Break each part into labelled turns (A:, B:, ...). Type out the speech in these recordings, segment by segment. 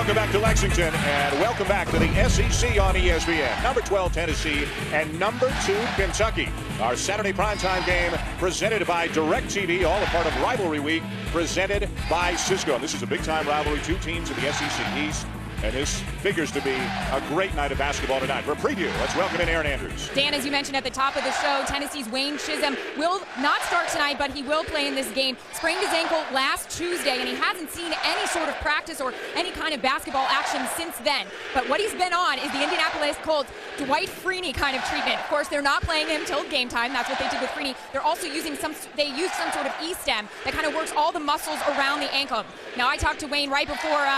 A: Welcome back to Lexington, and welcome back to the SEC on ESPN. Number 12, Tennessee, and number 2, Kentucky. Our Saturday primetime game presented by DirecTV, all a part of Rivalry Week, presented by Cisco. And this is a big-time rivalry, two teams in the SEC East. And this figures to be a great night of basketball tonight. For a preview, let's welcome in Aaron Andrews.
B: Dan, as you mentioned at the top of the show, Tennessee's Wayne Chisholm will not start tonight, but he will play in this game. Sprained his ankle last Tuesday, and he hasn't seen any sort of practice or any kind of basketball action since then. But what he's been on is the Indianapolis Colts Dwight Freeney kind of treatment. Of course, they're not playing him till game time. That's what they did with Freeney. They're also using some sort of E-stem that kind of works all the muscles around the ankle. Now, I talked to Wayne right before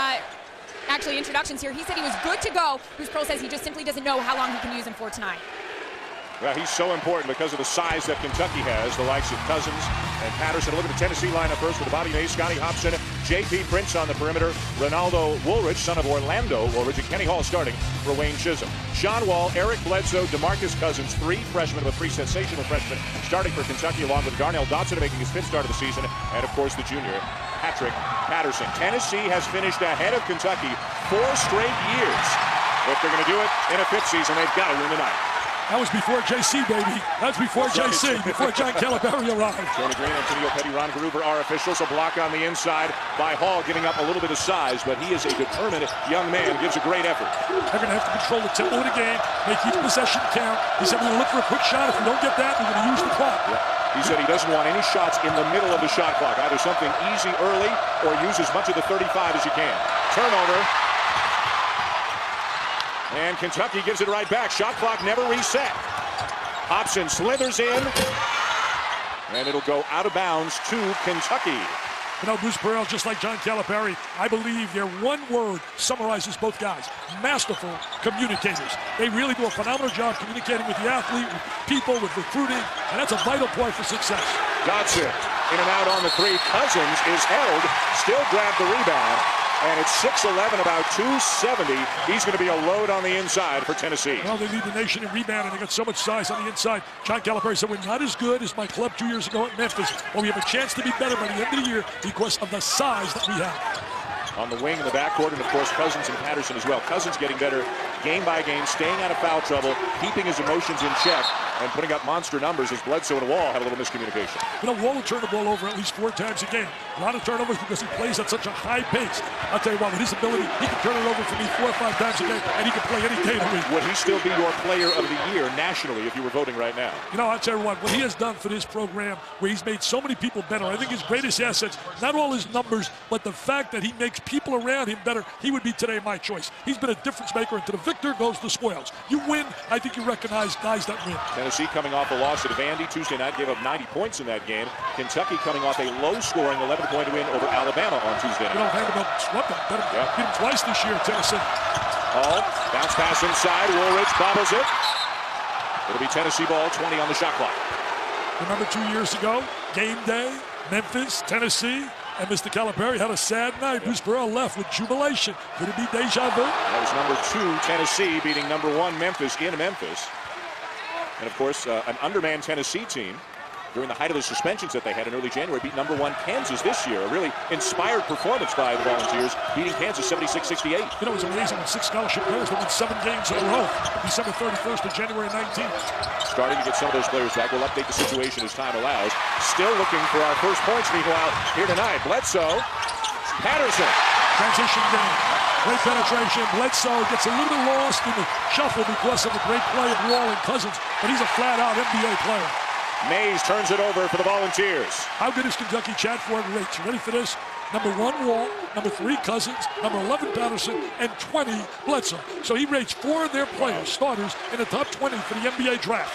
B: actually introductions here. He said he was good to go. Bruce Pearl says he just simply doesn't know how long he can use him for tonight.
A: Well, he's so important because of the size that Kentucky has, the likes of Cousins and Patterson. Look at the Tennessee lineup first with Bobby Mays, Scotty Hobson, J.P. Prince on the perimeter, Ronaldo Woolridge, son of Orlando Woolridge, and Kenny Hall starting for Wayne Chisholm. Sean Wall, Eric Bledsoe, DeMarcus Cousins, three freshmen with three sensational freshmen starting for Kentucky, along with Darnell Dotson making his fifth start of the season, and of course the junior, Patrick Patterson. Tennessee has finished ahead of Kentucky 4 straight years. If they're going to do it in a fifth season, they've got to win tonight.
C: That was before JC, baby. That's before JC, before John Calipari arrived.
A: Tony Green, Antonio Petty, Ron Gruber are officials. A block on the inside by Hall, giving up a little bit of size, but he is a determined young man, gives a great effort.
C: They're going to have to control the tempo of the game, make each possession count. He said, we're going to look for a quick shot. If we don't get that, we're going to use the clock.
A: Yeah. He said he doesn't want any shots in the middle of the shot clock. Either something easy early or use as much of the 35 as you can. Turnover. And Kentucky gives it right back. Shot clock never reset. Hobson slithers in, and it'll go out of bounds to Kentucky.
C: You know, Bruce Pearl, just like John Calipari, I believe their one word summarizes both guys. Masterful communicators. They really do a phenomenal job communicating with the athlete, with people, with recruiting, and that's a vital point for success.
A: Dotson in and out on the three. Cousins is held, still grabbed the rebound. And it's 6'11", about 270. He's going to be a load on the inside for Tennessee.
C: Well, they lead the nation in rebounding. They got so much size on the inside. John Calipari said, we're not as good as my club 2 years ago at Memphis, but we have a chance to be better by the end of the year because of the size that we have.
A: On the wing in the backcourt, and of course Cousins and Patterson as well. Cousins getting better game by game, staying out of foul trouble, keeping his emotions in check, and putting up monster numbers as Bledsoe and Wall had a little miscommunication.
C: You know, Wall will turn the ball over at least 4 times a game. A lot of turnovers because he plays at such a high pace. I'll tell you what, with his ability, he can turn it over for me 4 or 5 times a game, and he can play any day of the week.
A: Would he still be your player of the year nationally if you were voting right now?
C: You know, I'll tell you what he has done for this program, where he's made so many people better. I think his greatest assets, not all his numbers, but the fact that he makes people around him better. He would be today my choice. He's been a difference maker, and to the victor goes the spoils. You win, I think you recognize guys that win.
A: Tennessee coming off a loss at Vandy Tuesday night, gave up 90 points in that game. Kentucky coming off a low-scoring 11-point win over Alabama on Tuesday night.
C: You know, Vanderbilt swept them. Beat them twice this year, Tennessee.
A: Hall, bounce pass inside. Woolridge bobbles it. It'll be Tennessee ball, 20 on the shot clock.
C: Remember 2 years ago, game day, Memphis, Tennessee, and Mr. Calipari had a sad night. Bruce Pearl left with jubilation. Could it be deja vu?
A: That was number 2 Tennessee beating number 1 Memphis in Memphis. And of course, an undermanned Tennessee team during the height of the suspensions that they had in early January beat number 1 Kansas this year. A really inspired performance by the Volunteers, beating Kansas 76-68.
C: You know, it was amazing when 6 scholarship players won 7 games in a row, December 31st to January 19th.
A: Starting to get some of those players back. We'll update the situation as time allows. Still looking for our first points, meanwhile, here tonight. Bledsoe, Patterson.
C: Transition game. Great penetration. Bledsoe gets a little bit lost in the shuffle because of the great play of Wall and Cousins, but he's a flat-out NBA player.
A: Mays turns it over for the Volunteers.
C: How good is Kentucky? Chad Ford rates. You ready for this? Number 1 Wall, number 3 Cousins, number 11 Patterson, and 20 Bledsoe. So he rates 4 of their players, starters, in the top 20 for the NBA draft.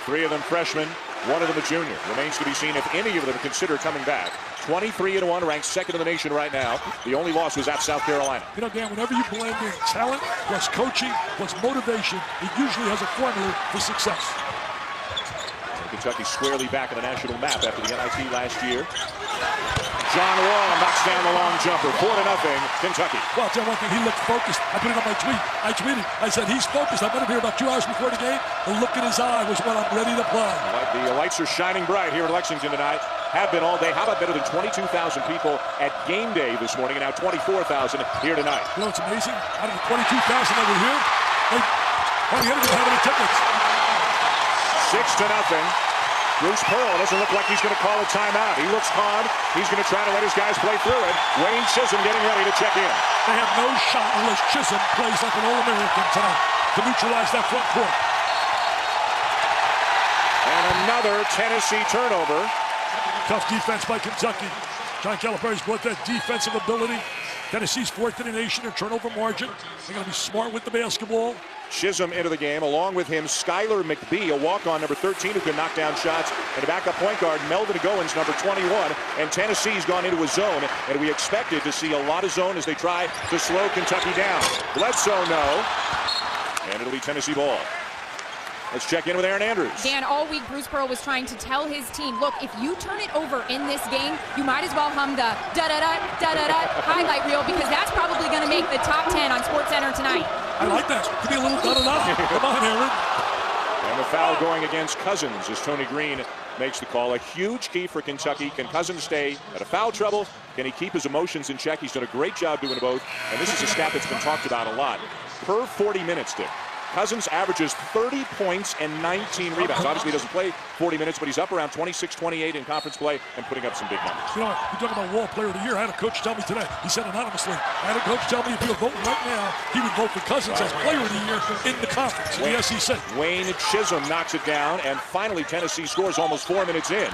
A: 3 of them freshmen, 1 of them a junior. Remains to be seen if any of them consider coming back. 23-1, ranked 2nd in the nation right now. The only loss was at South Carolina.
C: You know, Dan, whenever you blend in talent plus coaching plus motivation, it usually has a formula for success.
A: Kentucky squarely back on the national map after the NIT last year. John Wall knocks down the long jumper. 4-0, Kentucky.
C: Well, I'll tell you one thing, he looked focused. I put it on my tweet. I tweeted. I said, he's focused. I met him here about 2 hours before the game. The look in his eye was when I'm ready to play.
A: The lights are shining bright here in Lexington tonight. have been all day. How about better than 22,000 people at game day this morning, and now 24,000 here tonight.
C: You know, it's amazing. Out of the 22,000 that were here, hardly any of them have any tickets.
A: 6-0. Bruce Pearl doesn't look like he's going to call a timeout. He looks calm. He's going to try to let his guys play through it. Wayne Chisholm getting ready to check in.
C: They have no shot unless Chisholm plays like an All-American tonight to neutralize that front court.
A: And another Tennessee turnover.
C: Tough defense by Kentucky. John Calipari's brought that defensive ability. Tennessee's fourth in the nation in turnover margin. They're going to be smart with the basketball.
A: Chisholm into the game. Along with him, Skylar McBee, a walk-on, number 13, who can knock down shots. And a backup point guard, Melvin Goins, number 21. And Tennessee's gone into a zone. And we expected to see a lot of zone as they try to slow Kentucky down. Bledsoe, no. And it'll be Tennessee ball. Let's check in with Aaron Andrews.
B: Dan, all week Bruce Pearl was trying to tell his team, look, if you turn it over in this game, you might as well hum the da-da-da highlight reel, because that's probably going to make the top 10 on SportsCenter tonight.
C: I like that. Give me a little da-da-da. Come on, Aaron.
A: And the foul going against Cousins as Tony Green makes the call. A huge key for Kentucky. Can Cousins stay out of foul trouble? Can he keep his emotions in check? He's done a great job doing both. And this is a stat that's been talked about a lot. Per 40 minutes, Dick, Cousins averages 30 points and 19 rebounds. Obviously, he doesn't play 40 minutes, but he's up around 26-28 in conference play and putting up some big numbers.
C: You know, you're talking about Wall Player of the Year. I had a coach tell me today. He said anonymously. I had a coach tell me if he were voting right now, he would vote for Cousins as Player of the Year in the conference, in the SEC.
A: Wayne Chisholm knocks it down, and finally Tennessee scores almost 4 minutes in.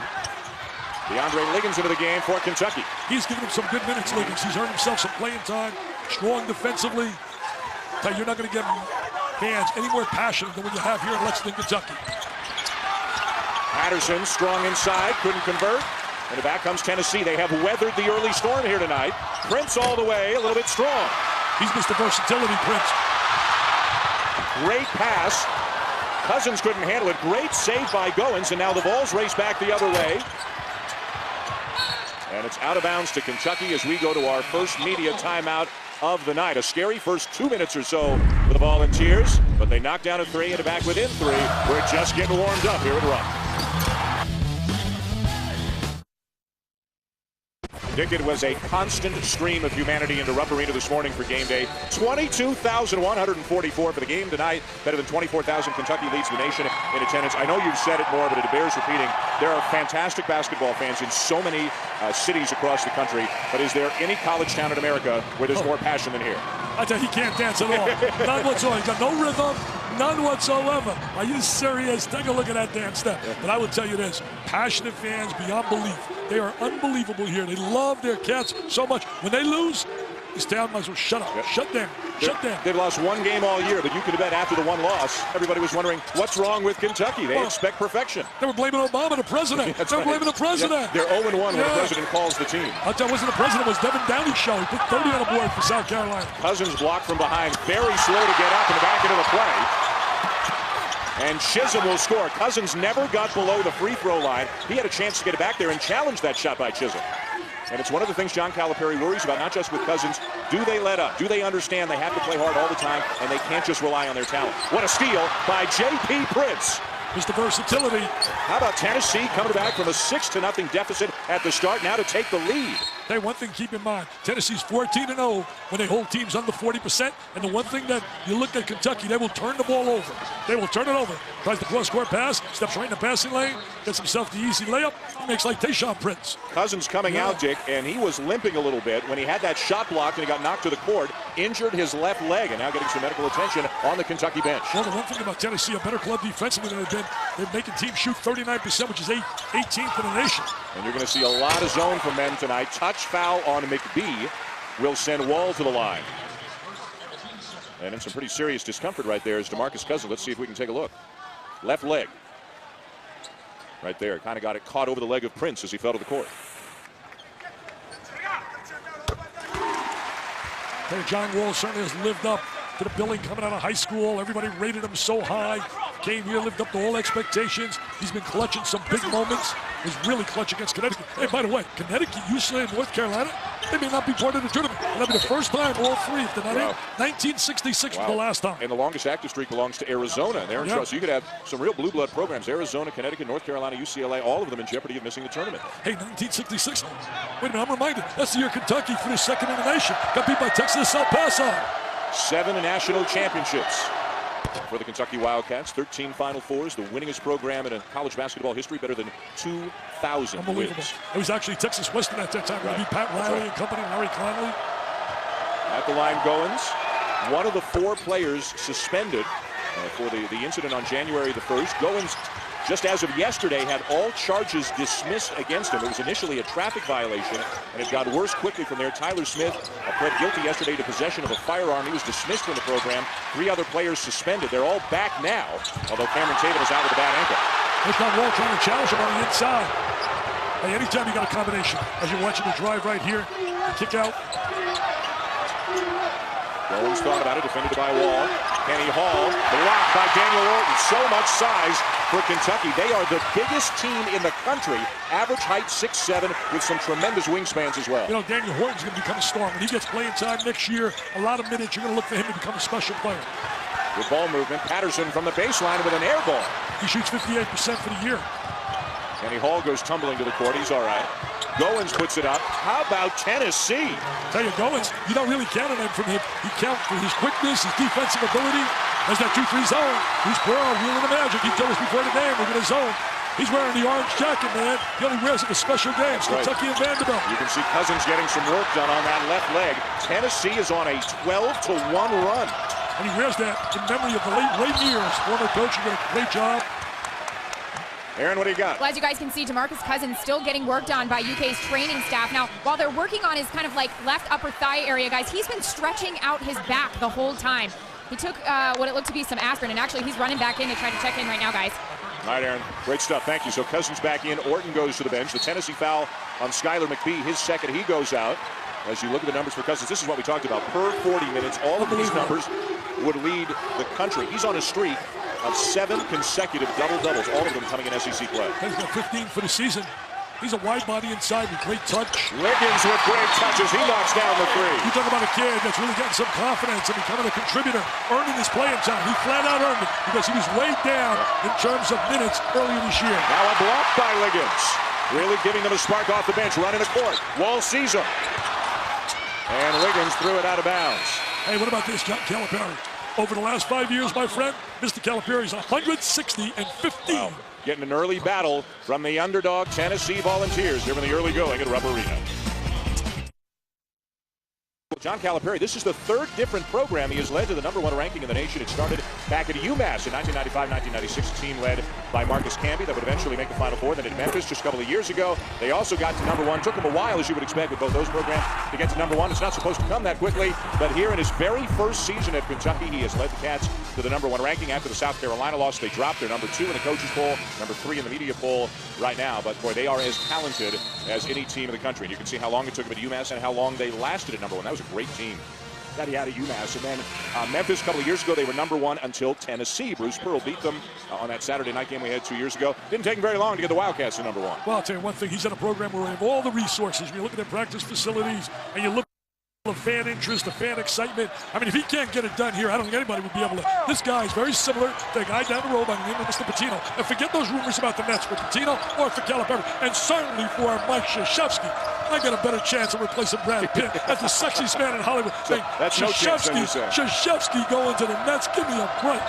A: DeAndre Liggins into the game for Kentucky.
C: He's given him some good minutes, Liggins. He's earned himself some playing time, strong defensively. You're not going to get fans any more passionate than what you have here in Lexington, Kentucky.
A: Patterson strong inside, couldn't convert. And back comes Tennessee. They have weathered the early storm here tonight. Prince all the way, a little bit strong.
C: He's Mr. Versatility, Prince.
A: Great pass. Cousins couldn't handle it. Great save by Goins, and now the ball's raced back the other way. And it's out of bounds to Kentucky as we go to our first media timeout of the night. A scary first 2 minutes or so for the Volunteers, but they knocked down a three and back within three. We're just getting warmed up here at Rupp. Dick, it was a constant stream of humanity into Rupp Arena this morning for game day. 22,144 for the game tonight. Better than 24,000. Kentucky leads the nation in attendance. I know you've said it more, but it bears repeating. There are fantastic basketball fans in so many cities across the country. But is there any college town in America where there's more passion than here?
C: I tell you, he can't dance at all. None whatsoever. He's got no rhythm. None whatsoever. Are you serious? Take a look at that damn step. But I will tell you this, passionate fans beyond belief. They are unbelievable here. They love their Cats so much. When they lose, this town might as well shut up. Yep. Shut down. Shut down.
A: They've lost one game all year, but you could have bet after the one loss, everybody was wondering, what's wrong with Kentucky? They expect perfection.
C: They were blaming Obama, the president. They were blaming the president.
A: They're 0-1 when the president calls the team.
C: I'll tell you, it wasn't the president, it was Devin Downey's show. He put 30 on the board for South Carolina.
A: Cousins blocked from behind. Very slow to get up and back into the play. And Chisholm will score. Cousins never got below the free throw line. He had a chance to get it back there and challenge that shot by Chisholm. And it's one of the things John Calipari worries about, not just with Cousins. Do they let up? Do they understand they have to play hard all the time and they can't just rely on their talent? What a steal by J.P. Prince.
C: Mr. Versatility.
A: How about Tennessee coming back from a 6-0 deficit at the start, now to take the lead?
C: Hey, one thing keep in mind, Tennessee's 14-0 when they hold teams under 40%. And the one thing that you look at Kentucky, they will turn the ball over. They will turn it over. Tries the cross-court pass, steps right in the passing lane, gets himself the easy layup. He makes like Tayshaun Prince.
A: Cousins coming out, Dick, and he was limping a little bit when he had that shot blocked and he got knocked to the court, injured his left leg, and now getting some medical attention on the Kentucky bench.
C: Well, the one thing about Tennessee, a better club defensively than they've been, they're making teams shoot 39%, which is 18th in the nation.
A: And you're going to see a lot of zone from them tonight. Touch foul on McBee will send Wall to the line. And in some pretty serious discomfort right there is DeMarcus Cousins. Let's see if we can take a look. Left leg. Right there. Kind of got it caught over the leg of Prince as he fell to the court.
C: Hey, John Wall certainly has lived up to the billing coming out of high school. Everybody rated him so high. Came here, lived up to all expectations. He's been clutching some big moments. was really clutch against Connecticut. Hey, by the way, Connecticut, UCLA, and North Carolina, they may not be part of the tournament. That'll be the first time all three, if they're not in. 1966 was the last time.
A: And the longest active streak belongs to Arizona. They're in trouble. So you could have some real blue blood programs. Arizona, Connecticut, North Carolina, UCLA, all of them in jeopardy of missing the tournament.
C: Hey, 1966. Wait a minute, I'm reminded. That's the year Kentucky finished second in the nation. Got beat by Texas El Paso.
A: 7 national championships for the Kentucky Wildcats. 13 Final Fours, the winningest program in college basketball history, better than 2,000
C: Unbelievable.
A: wins.
C: It was actually Texas Western at that time. Right. Beat Pat Riley and company, Larry Connolly.
A: At the line, Goins, one of the 4 players suspended for the incident on January the 1st. Goins, just as of yesterday, had all charges dismissed against him. It was initially a traffic violation, and it got worse quickly from there. Tyler Smith pled guilty yesterday to possession of a firearm. He was dismissed from the program. 3 other players suspended. They're all back now, although Cameron Tatum is out with a bad ankle.
C: There's not Wall trying to challenge him on the inside. Hey, anytime you got a combination, as you're watching the drive right here, the kick out.
A: Goins thought about it, defended by Wall. Kenny Hall, blocked by Daniel Orton. So much size for Kentucky. They are the biggest team in the country. Average height 6'7", with some tremendous wingspans as well.
C: You know, Daniel Horton's going to become a star. When he gets playing time next year, a lot of minutes, you're going to look for him to become a special player.
A: Good ball movement. Patterson from the baseline with an air ball.
C: He shoots 58% for the year.
A: Kenny Hall goes tumbling to the court. He's all right. Goins puts it up. How about Tennessee?
C: Tell you, Goins, you don't really count on him from him. You count for his quickness, his defensive ability. There's that 2-3 zone. He's wheeling the magic. He told us before the game, we're going to zone. He's wearing the orange jacket, man. He only wears it for special games. Right. Kentucky and Vanderbilt.
A: You can see Cousins getting some work done on that left leg. Tennessee is on a 12-1 run.
C: And he wears that in memory of the late Ray Mears, former coach. He did a great job.
A: Aaron, what do you got?
B: Well, as you guys can see, DeMarcus Cousins still getting worked on by UK's training staff. Now, while they're working on his kind of like left upper thigh area, guys, he's been stretching out his back the whole time. He took what it looked to be some aspirin, and actually he's running back in to try to check in right now, guys.
A: All right, Aaron. Great stuff. Thank you. So Cousins back in. Orton goes to the bench. The Tennessee foul on Skylar McBee. His second. He goes out. As you look at the numbers for Cousins, this is what we talked about. Per 40 minutes, all of these numbers would lead the country. He's on a streak of 7 consecutive double-doubles, all of them coming in SEC play.
C: He's got 15 for the season. He's a wide body inside with great touch.
A: Liggins with great touches. He knocks down the 3.
C: You talk about a kid that's really getting some confidence and becoming a contributor, earning his playing time. He flat out earned it because he was way down in terms of minutes earlier this year.
A: Now a block by Liggins. Really giving them a spark off the bench, running the court. Wall sees him. And Liggins threw it out of bounds.
C: Hey, what about this, John Calipari? Over the last 5 years, my friend, Mr. Calipari's 160-15.
A: Wow. Getting an early battle from the underdog Tennessee Volunteers here in the early going at Rupp Arena. John Calipari, this is the 3rd different program he has led to the #1 ranking in the nation. It started back at UMass in 1995-1996, a team led by Marcus Camby that would eventually make the Final Four. Then at Memphis just a couple of years ago, they also got to #1. Took him a while, as you would expect with both those programs, to get to #1. It's not supposed to come that quickly, but here in his very first season at Kentucky, he has led the Cats to the #1 ranking. After the South Carolina loss, they dropped. They're #2 in the coaches poll, #3 in the media poll right now. But boy, they are as talented as any team in the country. And you can see how long it took them at UMass and how long they lasted at #1. That was a great team that he had at UMass. And then Memphis a couple of years ago, they were #1 until Tennessee. Bruce Pearl beat them on that Saturday night game we had 2 years ago. Didn't take him very long to get the Wildcats to #1.
C: Well, I'll tell you one thing. He's in a program where we have all the resources. When you look at their practice facilities and you look at the fan interest, the fan excitement. I mean, if he can't get it done here, I don't think anybody would be able to. This guy is very similar to the guy down the road by the name of Mr. Pitino. And forget those rumors about the Nets for Pitino or for Calipari. And certainly for Mike Krzyzewski. I got a better chance of replacing Brad Pitt as the sexiest man in Hollywood.
A: That's no chance, then you say.
C: Krzyzewski going to the Nets. Give me a break.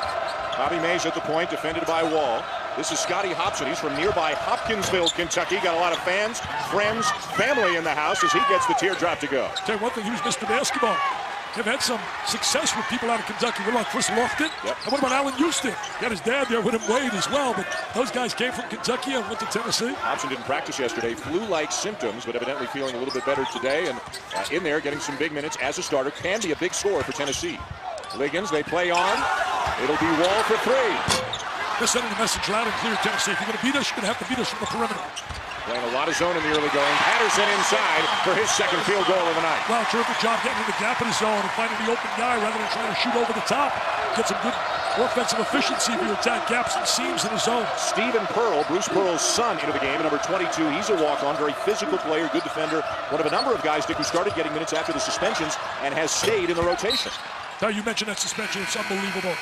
A: Bobby Mays at the point, defended by Wall. This is Scotty Hobson. He's from nearby Hopkinsville, Kentucky. Got a lot of fans, friends, family in the house as he gets the teardrop to go.
C: Tell you one thing, he was Mr. Basketball. They've had some success with people out of Kentucky. What about Chris Lofton?
A: Yep.
C: And what about Allen Houston? Got his dad there with him, Wade, as well. But those guys came from Kentucky and went to Tennessee.
A: Hobson didn't practice yesterday. Flu-like symptoms, but evidently feeling a little bit better today. And in there, getting some big minutes as a starter. Can be a big scorer for Tennessee. Liggins, they play on. It'll be Wall for 3.
C: They're sending a message loud and clear, Tennessee. If you're going to beat us, you're going to have to beat us from the perimeter.
A: Playing a lot of zone in the early going. Patterson inside for his second field goal of the night.
C: Wow, terrific job getting in the gap of the zone and finding the open guy rather than trying to shoot over the top. Get some good offensive efficiency of your attack, gaps and seams in the zone.
A: Stephen Pearl, Bruce Pearl's son, into the game, number 22. He's a walk-on, very physical player, good defender. One of a number of guys, Dick, who started getting minutes after the suspensions and has stayed in the rotation.
C: Now, you mentioned that suspension. It's unbelievable.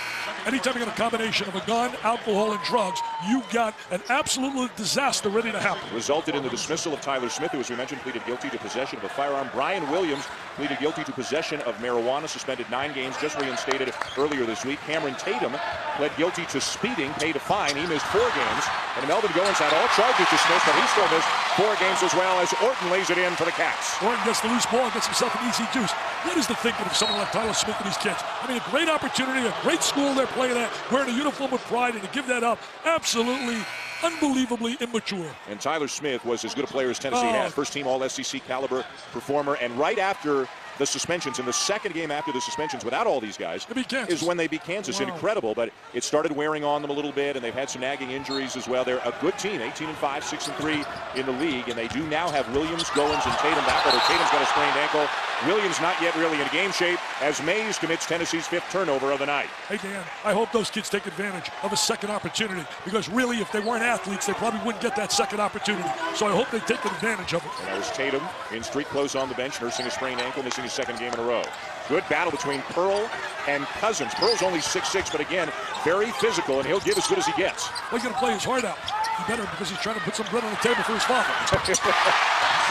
C: Anytime you get a combination of a gun, alcohol, and drugs, you've got an absolute disaster ready to happen.
A: Resulted in the dismissal of Tyler Smith, who, as we mentioned, pleaded guilty to possession of a firearm. Brian Williams pleaded guilty to possession of marijuana, suspended 9 games, just reinstated earlier this week. Cameron Tatum pled guilty to speeding, paid a fine. He missed 4 games. And Melvin Goins had all charges dismissed, but he still missed 4 games as well, as Orton lays it in for the Cats.
C: Orton gets the loose ball and gets himself an easy deuce. What is the thinking of someone like Tyler Smith and these kids? I mean, a great opportunity, a great school they're playing at, wearing a uniform with pride, and to give that up, absolutely, unbelievably immature.
A: And Tyler Smith was as good a player as Tennessee had. First team All-SEC caliber performer, and right after the suspensions, in the second game after the suspensions without all these guys, is when they beat Kansas. Wow. Incredible, but it started wearing on them a little bit, and they've had some nagging injuries as well. They're a good team, 18-5, 6-3 in the league, and they do now have Williams, Goins, and Tatum back, although Tatum's got a sprained ankle. Williams not yet really in game shape, as Mays commits Tennessee's 5th turnover of the night.
C: Hey, Dan, I hope those kids take advantage of a second opportunity, because really, if they weren't athletes, they probably wouldn't get that second opportunity. So I hope they take advantage of it.
A: And that was Tatum in street clothes on the bench, nursing a sprained ankle, missing his 2nd game in a row. Good battle between Pearl and Cousins. Pearl's only 6'6", but again, very physical, and he'll give as good as he gets.
C: Well, he's going to play his heart out. He better, because he's trying to put some bread on the table for his father.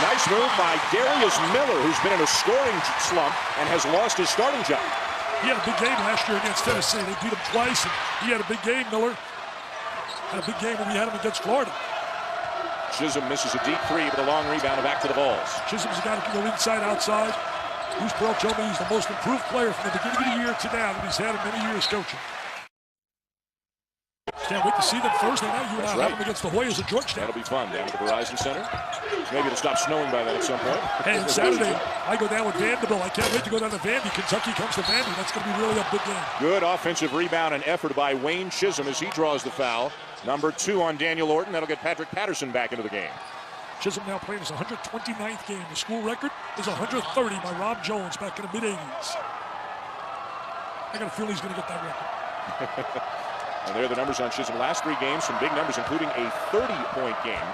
A: Nice move by Darius Miller, who's been in a scoring slump and has lost his starting job.
C: He had a big game last year against Tennessee. They beat him twice, and he had a big game, Miller. Had a big game when we had him against Florida.
A: Chisholm misses a deep 3 with a long rebound and back to the balls.
C: Chisholm's got to go inside, outside. Bruce Pearl told me he's the most improved player from the beginning of the year to now that he's had in many years coaching. Can't wait to see them Thursday night. You and I have them against the Hoyas at Georgetown.
A: That'll be fun down at the Verizon Center. Maybe it'll stop snowing by then at some point.
C: Hey, and Saturday, I go down with Vanderbilt. I can't wait to go down to Vandy. Kentucky comes to Vandy. That's going to be really a big game.
A: Good offensive rebound and effort by Wayne Chisholm as he draws the foul. Number 2 on Daniel Orton. That'll get Patrick Patterson back into the game.
C: Chisholm now playing his 129th game. The school record is 130 by Rob Jones back in the mid-'80s. I got a feeling he's going to get that record.
A: And there are the numbers on Chisholm. Last 3 games, some big numbers, including a 30-point game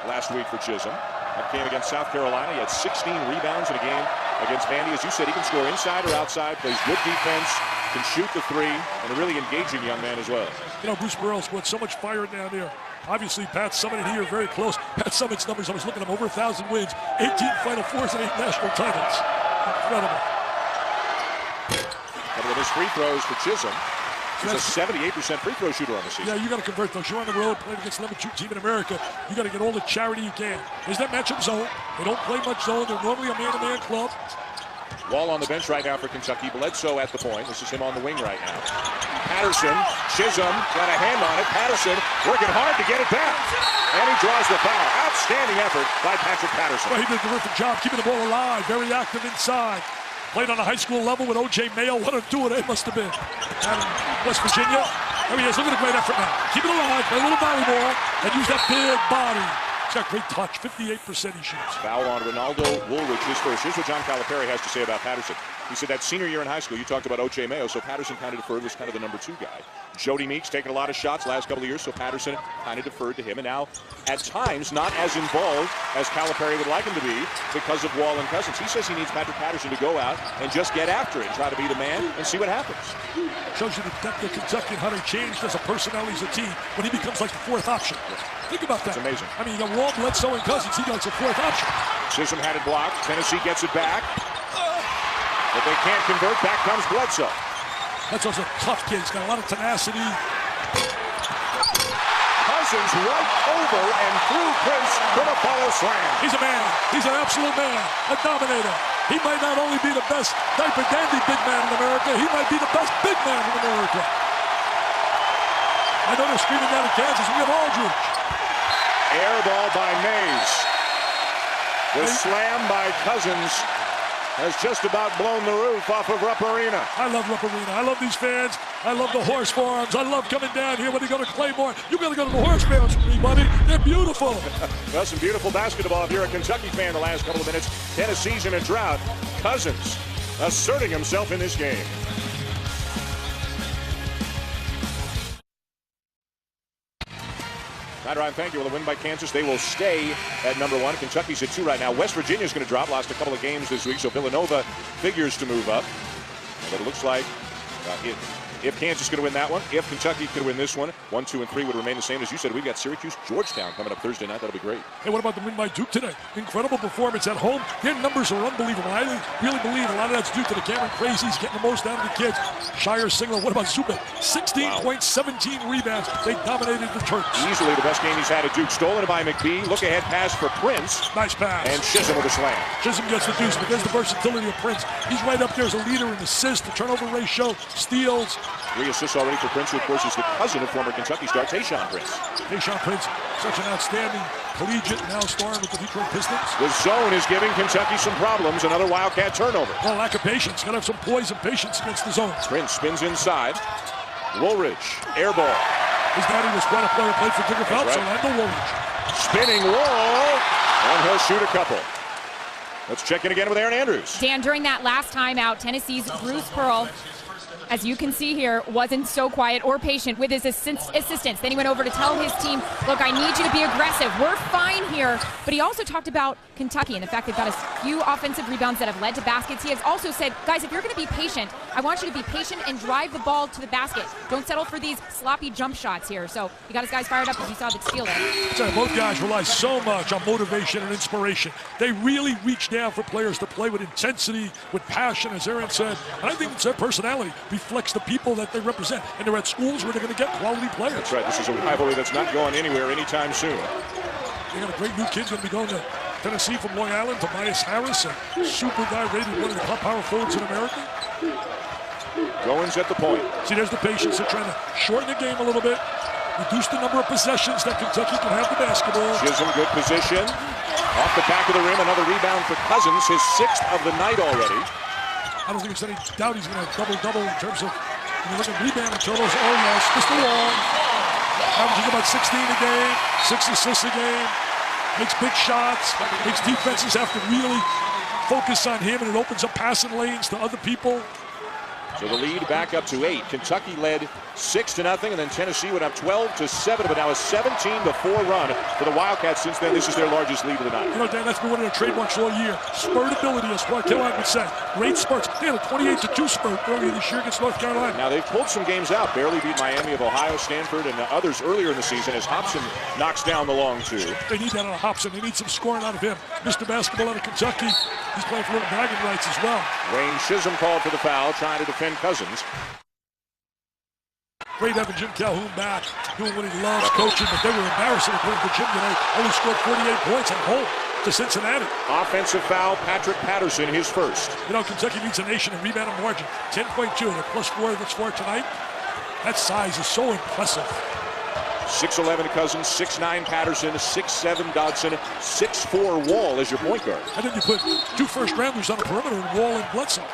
A: last week for Chisholm. That game against South Carolina. He had 16 rebounds in a game against Vandy. As you said, he can score inside or outside, plays good defense, can shoot the 3, and a really engaging young man as well.
C: You know, Bruce Pearl scored so much fire down there. Obviously, Pat Summitt and he are very close. Pat Summitt's numbers, I was looking at him, over 1,000 wins, 18 Final Fours, and 8 national titles. Incredible.
A: Couple of his free throws for Chisholm. He's a 78% free throw shooter on the season.
C: Yeah, you got to convert those. You're on the road playing against the number 2 team in America. You got to get all the charity you can. There's that matchup zone. They don't play much zone. They're normally a man-to-man club.
A: Wall on the bench right now for Kentucky. Bledsoe at the point. This is him on the wing right now. Patterson, Chisholm got a hand on it. Patterson working hard to get it back. And he draws the foul. Outstanding effort by Patrick Patterson.
C: Well, he did a terrific job keeping the ball alive. Very active inside. Played on a high school level with O.J. Mayo. What a duo it must have been. Out in West Virginia. There he is. Look at a great effort now. Keep it alive. Play a little volleyball. And use that big body. He's got great touch. 58% he shoots.
A: Foul on Ronaldo Woolridge, his first. Here's what John Calipari has to say about Patterson. He said that senior year in high school, you talked about O.J. Mayo, so Patterson kind of deferred, was kind of the number 2 guy. Jody Meeks taking a lot of shots last couple of years, so Patterson kind of deferred to him. And now, at times, not as involved as Calipari would like him to be because of Wall and Cousins. He says he needs Patrick Patterson to go out and just get after it, try to be the man, and see what happens.
C: Shows you the depth of Kentucky and how they changed as a personnel, as a team, when he becomes like the 4th option. Think about that.
A: It's amazing.
C: I mean, you got Wall, Bledsoe, and Cousins. He got a 4th option.
A: Chisholm had it blocked. Tennessee gets it back. But they can't convert. Back comes Bledsoe.
C: Bledsoe's a tough kid. He's got a lot of tenacity.
A: Cousins right over and through Prince for the follow slam.
C: He's a man. He's an absolute man. A dominator. He might not only be the best diaper dandy big man in America, he might be the best big man in America. I know they're screaming down in Kansas. We have Aldridge.
A: Air ball by Mays. The slam by Cousins has just about blown the roof off of Rupp Arena.
C: I love Rupp Arena. I love these fans. I love the horse farms. I love coming down here when you go to Claymore. You got to go to the horse farms with me, buddy. They're beautiful.
A: Well, some beautiful basketball if you're a Kentucky fan the last couple of minutes. Tennessee's in a drought. Cousins asserting himself in this game. Hi, Ryan. Thank you. With a win by Kansas, they will stay at number 1. Kentucky's at 2 right now. West Virginia's going to drop. Lost a couple of games this week, so Villanova figures to move up. But it looks like if Kansas is going to win that one, if Kentucky could win this one, 1, 2, and 3 would remain the same. As you said, we've got Syracuse, Georgetown coming up Thursday night. That'll be great.
C: Hey, what about the win by Duke today? Incredible performance at home. Their numbers are unbelievable. I really believe a lot of that's due to the Cameron Crazies getting the most out of the kids. Shire Singler, what about Zubat? 16 points, 17 rebounds. They dominated the Turks.
A: Easily the best game he's had at Duke. Stolen by McBee. Look ahead pass for Prince.
C: Nice pass.
A: And Chisholm with a slam.
C: Chisholm gets the deuce, but there's the versatility of Prince. He's right up there as a leader in assists, the turnover ratio, steals.
A: 3 assists already for Prince, who of course is the cousin of former Kentucky star Tayshaun Prince.
C: Tayshaun Prince, such an outstanding collegiate, now starring with the Detroit Pistons.
A: The zone is giving Kentucky some problems. Another Wildcat turnover.
C: Well, lack of patience. Got to have some poise and patience against the zone.
A: Prince spins inside. Woolridge, air ball.
C: His daddy was quite a player, played for Digger Phelps,
A: right.
C: Orlando Woolridge.
A: Spinning wall, and he'll shoot a couple. Let's check in again with Aaron Andrews.
B: Dan, during that last timeout, Tennessee's Bruce Pearl, as you can see here, wasn't so quiet or patient with his assistants. Then he went over to tell his team, look, I need you to be aggressive. We're fine here. But he also talked about Kentucky and the fact they've got a few offensive rebounds that have led to baskets. He has also said, guys, if you're going to be patient, I want you to be patient and drive the ball to the basket. Don't settle for these sloppy jump shots here. So he got his guys fired up as you saw the steal there.
C: So both guys rely so much on motivation and inspiration. They really reach down for players to play with intensity, with passion, as Aaron said. And I think it's their personality reflects the people that they represent. And they're at schools where they're going to get quality players.
A: That's right. This is a rivalry that's not going anywhere anytime soon.
C: They got a great new kid going to be going to Tennessee from Long Island, Tobias Harris, a super guy rated one of the top power forwards in America.
A: Goins at the point.
C: See, there's the patience. They're trying to shorten the game a little bit, reduce the number of possessions that Kentucky can have the basketball.
A: Chisholm, good position. Off the back of the rim, another rebound for Cousins, his 6th of the night already.
C: I don't think there's any doubt he's going to double-double in terms of, when you look at rebound and totals. Oh, yes, Mr. Long. Averaging about 16 a game, 6 assists a game, makes big shots, makes defenses have to really focus on him, and it opens up passing lanes to other people.
A: So the lead back up to 8. Kentucky led 6-0, and then Tennessee went up 12-7, but now a 17-4 run for the Wildcats. Since then, this is their largest lead of the night.
C: You know, Dan, that's been one of their trademarks all year. Spurtability, as Clark Kellogg would say. Great spurts. They had a 28-2 spurt earlier this year against North Carolina.
A: Now, they've pulled some games out. Barely beat Miami of Ohio, Stanford, and others earlier in the season as Hobson knocks down the long 2.
C: They need that out of Hobson. They need some scoring out of him. Mr. Basketball out of Kentucky. He's playing for little bragging rights as well.
A: Wayne Chisholm called for the foul, trying to defend Cousins.
C: Great having Jim Calhoun back, doing what he loves, coaching, but they were embarrassing according to Jim today. Only scored 48 points at home to Cincinnati.
A: Offensive foul, Patrick Patterson, his first.
C: You know, Kentucky leads the nation in rebound margin, 10.2. They're +4 that's for tonight. That size is so impressive.
A: 6'11" Cousins, 6'9" Patterson, 6'7" Dodson, 6'4" Wall as your point guard.
C: And then you put 2 first-rounders on the perimeter, Wall and Bledsoe.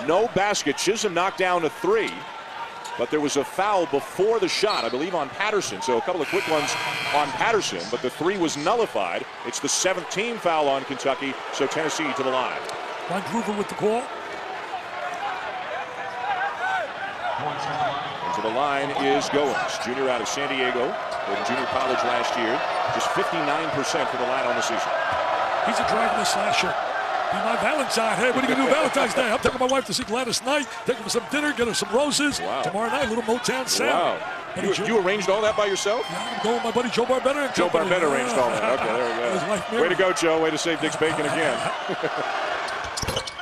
A: No basket. Chisholm knocked down a 3. But there was a foul before the shot, I believe, on Patterson. So a couple of quick ones on Patterson, but the 3 was nullified. It's the 7th team foul on Kentucky, so Tennessee to the line.
C: Ron Groover with the call.
A: And to the line is Goins, junior out of San Diego, in junior college last year. Just 59% for the line on the season.
C: He's a driver slasher. Be my Valentine. Hey, what are you going to do Valentine's Day? I'm taking my wife to see Gladys Knight, take her for some dinner, get her some roses.
A: Wow.
C: Tomorrow night, a little Motown sound.
A: Wow. You arranged all that by yourself?
C: Yeah, I'm going with my buddy Joe Barbetta.
A: Joe Barbetta arranged all that. Okay, there we go. Way to go, Joe. Way to save Dick's bacon again.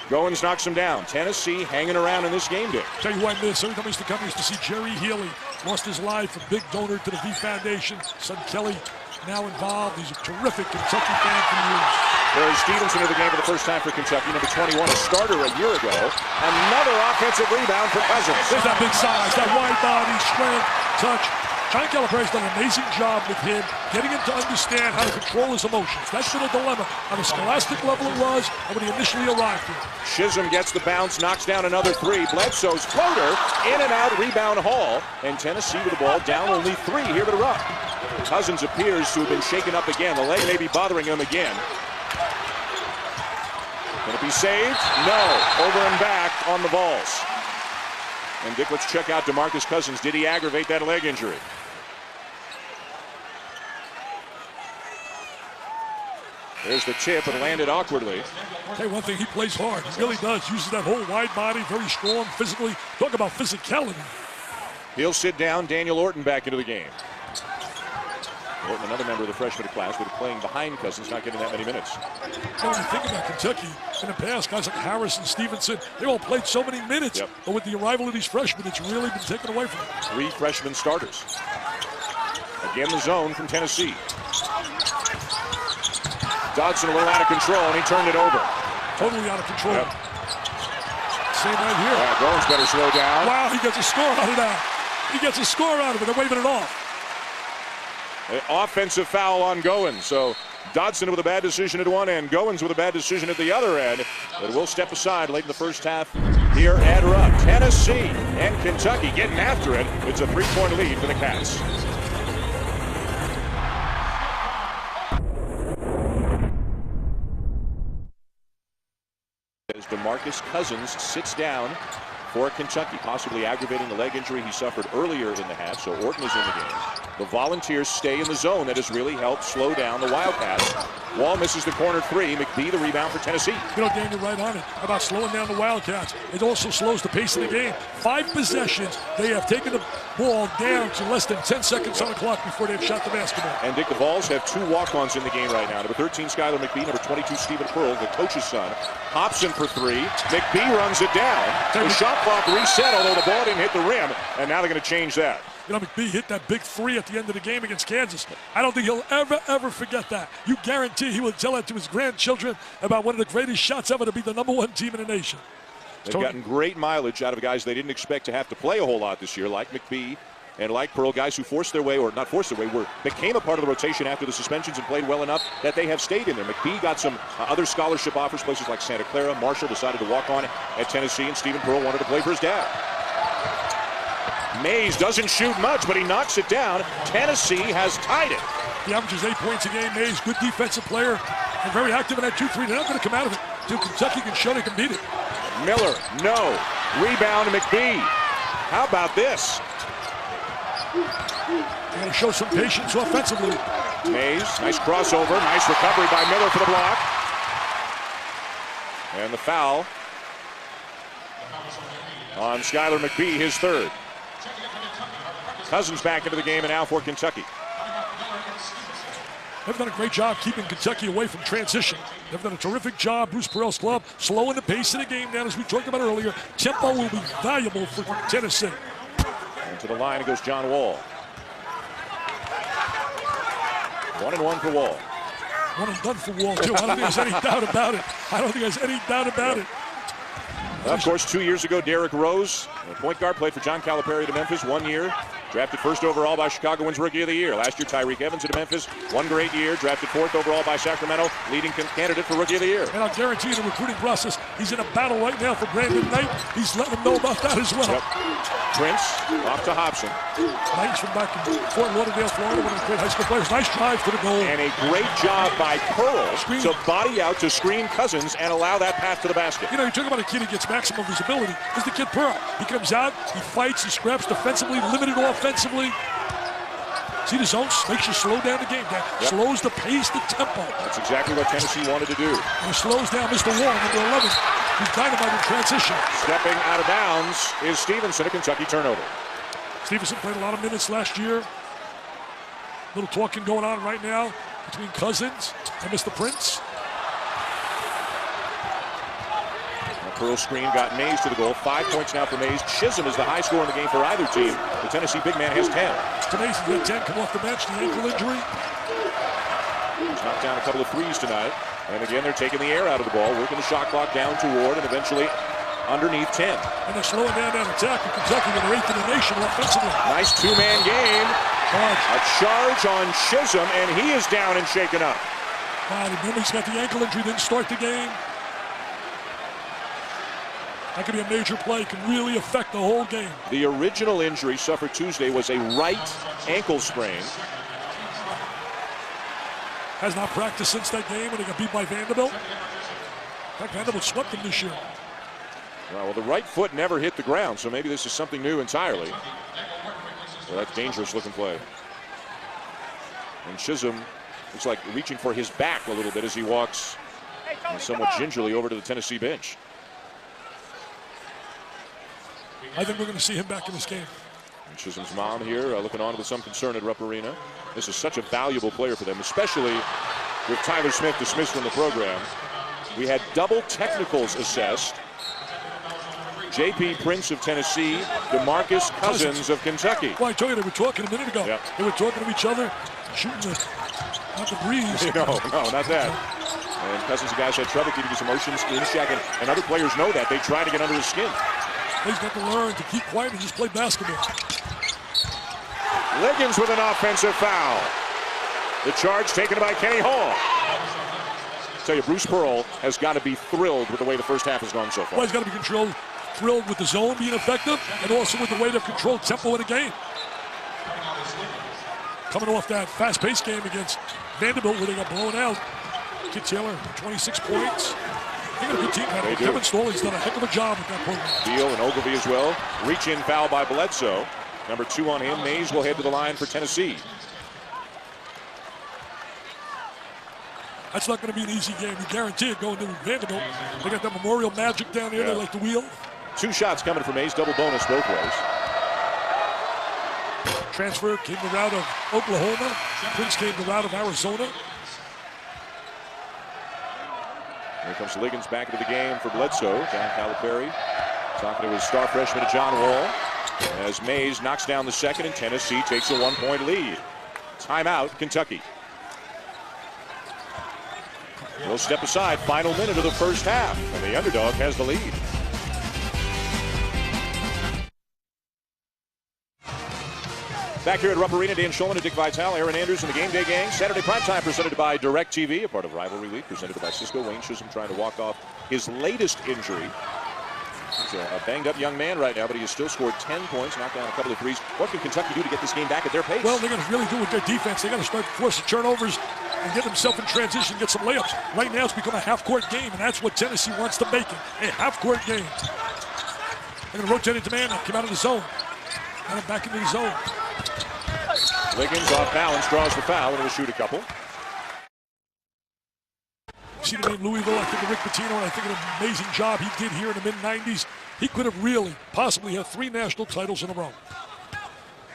A: Goins knocks him down. Tennessee hanging around in this game day.
C: Tell you what, every time I used to come, I used to see Jerry Healy. Lost his life, a big donor to the V Foundation. Son Kelly now involved. He's a terrific Kentucky fan for years.
A: Barry Stevenson in the game for the first time for Kentucky. Number 21, a starter a year ago. Another offensive rebound for Cousins.
C: There's that big size, that wide body, strength, touch. John Calipari's done an amazing job with him, getting him to understand how to control his emotions. That's been a dilemma. On a scholastic level it was, and when he initially arrived here.
A: Chisholm gets the bounce, knocks down another 3. Bledsoe's floater, in and out, rebound Hall. And Tennessee with the ball down only 3 here to the rough. Cousins appears to have been shaken up again. The leg may be bothering him again. Can it be saved? No. Over and back on the balls. And Dick, let's check out DeMarcus Cousins. Did he aggravate that leg injury? There's the tip and landed awkwardly.
C: Okay, one thing, he plays hard. He really does. Uses that whole wide body, very strong physically. Talk about physicality.
A: He'll sit down. Daniel Orton back into the game. Orton, another member of the freshman class, but playing behind Cousins, not getting that many minutes.
C: When you think about Kentucky, in the past, guys like Harris and Stevenson, they all played so many minutes.
A: Yep.
C: But with the arrival of these freshmen, it's really been taken away from them.
A: 3 freshman starters. Again, the zone from Tennessee. Dodson a little out of control, and he turned it over.
C: Totally out of control.
A: Yep.
C: Same right here.
A: Goins better slow down.
C: Wow, he gets a score out of that. He gets a score out of it. They're waving it off.
A: An offensive foul on Goins. So Dodson with a bad decision at one end, Goins with a bad decision at the other end. But we'll step aside late in the first half here at Rupp. Tennessee and Kentucky getting after it. It's a 3-point lead for the Cats. As DeMarcus Cousins sits down for Kentucky, possibly aggravating the leg injury he suffered earlier in the half, so Orton is in the game. The Volunteers stay in the zone. That has really helped slow down the Wildcats. Wall misses the corner 3. McBee the rebound for Tennessee.
C: You know, Dan, you're right on it. How about slowing down the Wildcats? It also slows the pace of the game. 5 possessions. They have taken the ball down to less than 10 seconds on the clock before they've shot the basketball.
A: And Dick, the Vols have 2 walk-ons in the game right now. Number 13, Skylar McBee. Number 22, Stephen Pearl, the coach's son. Hobson for 3. McBee runs it down. The shot clock reset, although the ball didn't hit the rim. And now they're going to change that.
C: You know, McBee hit that big 3 at the end of the game against Kansas. I don't think he'll ever forget that. You guarantee he will tell that to his grandchildren about one of the greatest shots ever to be the #1 team in the nation.
A: They've gotten great mileage out of guys they didn't expect to have to play a whole lot this year, like McBee and like Pearl, guys who forced their way, or not forced their way, became a part of the rotation after the suspensions and played well enough that they have stayed in there. McBee got some other scholarship offers, places like Santa Clara. Marshall decided to walk on at Tennessee, and Stephen Pearl wanted to play for his dad. Mays doesn't shoot much, but he knocks it down. Tennessee has tied it.
C: He averages 8 points a game. Mays, good defensive player, and very active in that 2-3. They're not going to come out of it until Kentucky can show they can beat it.
A: Miller, no. Rebound, McBee. How about this?
C: They're going to show some patience offensively.
A: Mays, nice crossover. Nice recovery by Miller for the block. And the foul on Skylar McBee, his 3rd. Cousins back into the game and now for Kentucky.
C: They've done a great job keeping Kentucky away from transition. They've done a terrific job, Bruce Pearl's club, slowing the pace of the game down, as we talked about earlier. Tempo will be valuable for Tennessee.
A: And to the line it goes John Wall. 1-1 for Wall.
C: 1 and done for Wall, too. I don't think there's any doubt about it. I don't think there's any doubt about it.
A: Well, of course, 2 years ago, Derrick Rose, a point guard, played for John Calipari to Memphis 1 year. Drafted 1st overall by Chicago, wins Rookie of the Year. Last year, Tyreek Evans at Memphis, 1 great year. Drafted 4th overall by Sacramento, leading candidate for Rookie of the Year.
C: And I'll guarantee you the recruiting process, he's in a battle right now for Brandon Knight. He's letting him know about that as well.
A: Yep. Prince off to Hobson.
C: Knight's from back in Fort Lauderdale, Florida, one of the great high school players. Nice drive to the goal.
A: And a great job by Pearl to body out to screen Cousins and allow that pass to the basket.
C: You know, you talk about a kid who gets maximum visibility. Is the kid Pearl. He comes out, he fights, he scraps defensively, limited offensively. See the zone makes you slow down the game. That slows the pace, the tempo.
A: That's exactly what Tennessee wanted to do.
C: And it slows down Mr. Wall, number 11. He's dynamite in transition.
A: Stepping out of bounds is Stevenson, a Kentucky turnover.
C: Stevenson played a lot of minutes last year. Little talking going on right now between Cousins and Mr. Prince.
A: Pearl screen got Mays to the goal. 5 points now for Mays. Chisholm is the high scorer in the game for either team. The Tennessee big man has 10.
C: Mays has got 10, come off the bench, the ankle injury.
A: He's knocked down a couple of threes tonight. And again, they're taking the air out of the ball, working the shot clock down to Ward, and eventually underneath 10.
C: And they're slowing down that attack in Kentucky, and they're 8th in the nation offensively.
A: Nice 2-man game. A charge on Chisholm, and he is down and shaken up.
C: Remember, he's got the ankle injury, didn't start the game. That could be a major play, can really affect the whole game.
A: The original injury suffered Tuesday was a right ankle sprain.
C: Has not practiced since that game when he got beat by Vanderbilt. In fact, Vanderbilt swept him this year.
A: Well, the right foot never hit the ground, so maybe this is something new entirely. Well, that's dangerous looking play. And Chisholm Looks like reaching for his back a little bit as he walks somewhat gingerly over to the Tennessee bench.
C: I think we're going to see him back in this game.
A: And Chisholm's mom here looking on with some concern at Rupp Arena. This is such a valuable player for them, especially with Tyler Smith dismissed from the program. We had double technicals assessed. J.P. Prince of Tennessee, DeMarcus Cousins of Kentucky.
C: Well, I told you, they were talking a minute ago.
A: Yep.
C: They were talking to each other, shooting not the breeze.
A: No, not that. And Cousins, the guys had trouble keeping his emotions in check, and other players know that. They try to get under his skin.
C: He's got to learn to keep quiet and just play basketball.
A: Liggins with an offensive foul. The charge taken by Kenny Hall. I tell you, Bruce Pearl has got to be thrilled with the way the first half has gone so far.
C: Well, he's got to be thrilled with the zone being effective and also with the way they've controlled tempo in the game. Coming off that fast-paced game against Vanderbilt where they got blown out. Kid Taylor, 26 points. They got a good team. Kevin Stallings done a heck of a job with that program.
A: Beal and Ogilvy as well. Reach-in foul by Bledsoe. Number 2 on him. Mays will head to the line for Tennessee.
C: That's not going to be an easy game. You guarantee it going to Vanderbilt. They got that Memorial Magic down there. They like to wheel.
A: 2 shots coming for Mays. Double bonus both ways.
C: Transfer came the route of Oklahoma. Prince came the route of Arizona.
A: Here comes Liggins back into the game for Bledsoe. John Calipari talking to his star freshman John Wall. As Mays knocks down the second and Tennessee takes a 1-point lead. Timeout, Kentucky. We'll step aside. Final minute of the first half. And the underdog has the lead. Back here at Rupp Arena, Dan Shulman and Dick Vitale, Aaron Andrews and the Game Day Gang. Saturday Primetime presented by DirecTV, a part of Rivalry Week, presented by Cisco. Wayne Chisholm trying to walk off his latest injury. He's a banged-up young man right now, but he has still scored 10 points, knocked down a couple of threes. What can Kentucky do to get this game back at their pace?
C: Well, they're going to really do with their defense. They're going to start forcing turnovers and get themselves in transition, get some layups. Right now, it's become a half-court game, and that's what Tennessee wants to make it, a half-court game. They're going to rotate into man and come out of the zone. And back into the zone.
A: Liggins off balance, draws the foul, and will shoot a couple.
C: See the name Louisville, I think of Rick Pitino, and I think of an amazing job he did here in the mid-90s. He could have really, possibly had 3 national titles in a row.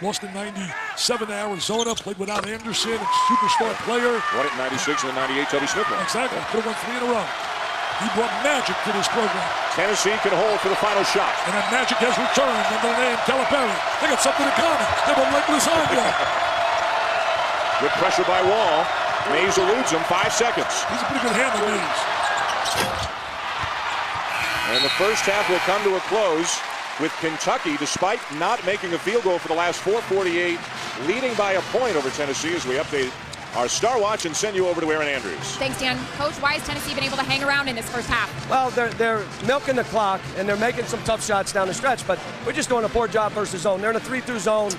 C: Lost in 97 to Arizona, played without Anderson, a superstar player.
A: Won it in 96 and then 98, Tubby Smith won.
C: Exactly, could have won 3 in a row. He brought magic to this program.
A: Tennessee can hold for the final shot.
C: And that magic has returned under the name Calipari. They got something in common. They have a leg lasagna.
A: Good pressure by Wall. Mays eludes him, 5 seconds.
C: He's a pretty good handler, Mays.
A: And the first half will come to a close with Kentucky, despite not making a field goal for the last 4:48, leading by a point over Tennessee as we update our Star Watch and send you over to Aaron Andrews.
B: Thanks, Dan. Coach, why has Tennessee been able to hang around in this first half?
D: Well, they're milking the clock, and they're making some tough shots down the stretch, but we're just doing a poor job versus zone. They're in a 3-through zone.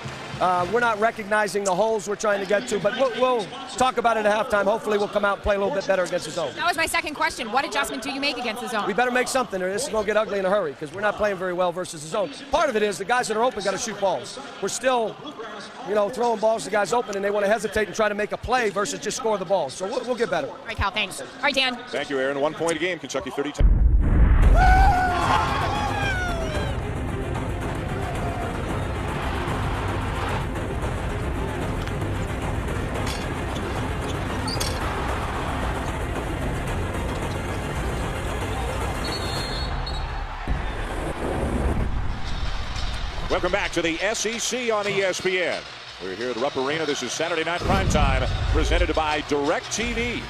D: We're not recognizing the holes we're trying to get to, but we'll talk about it at halftime. Hopefully we'll come out and play a little bit better against the zone.
B: That was my second question. What adjustment do you make against the zone?
D: We better make something, or this is going to get ugly in a hurry, because we're not playing very well versus the zone. Part of it is the guys that are open got to shoot balls. We're still, throwing balls to guys open, and they want to hesitate and try to make a play versus just score the ball. So we'll get better.
B: All right, Cal, thanks. All right, Dan.
A: Thank you, Aaron. 1 point a game, Kentucky 32. Welcome back to the SEC on ESPN. We're here at Rupp Arena. This is Saturday Night Primetime, presented by DirecTV.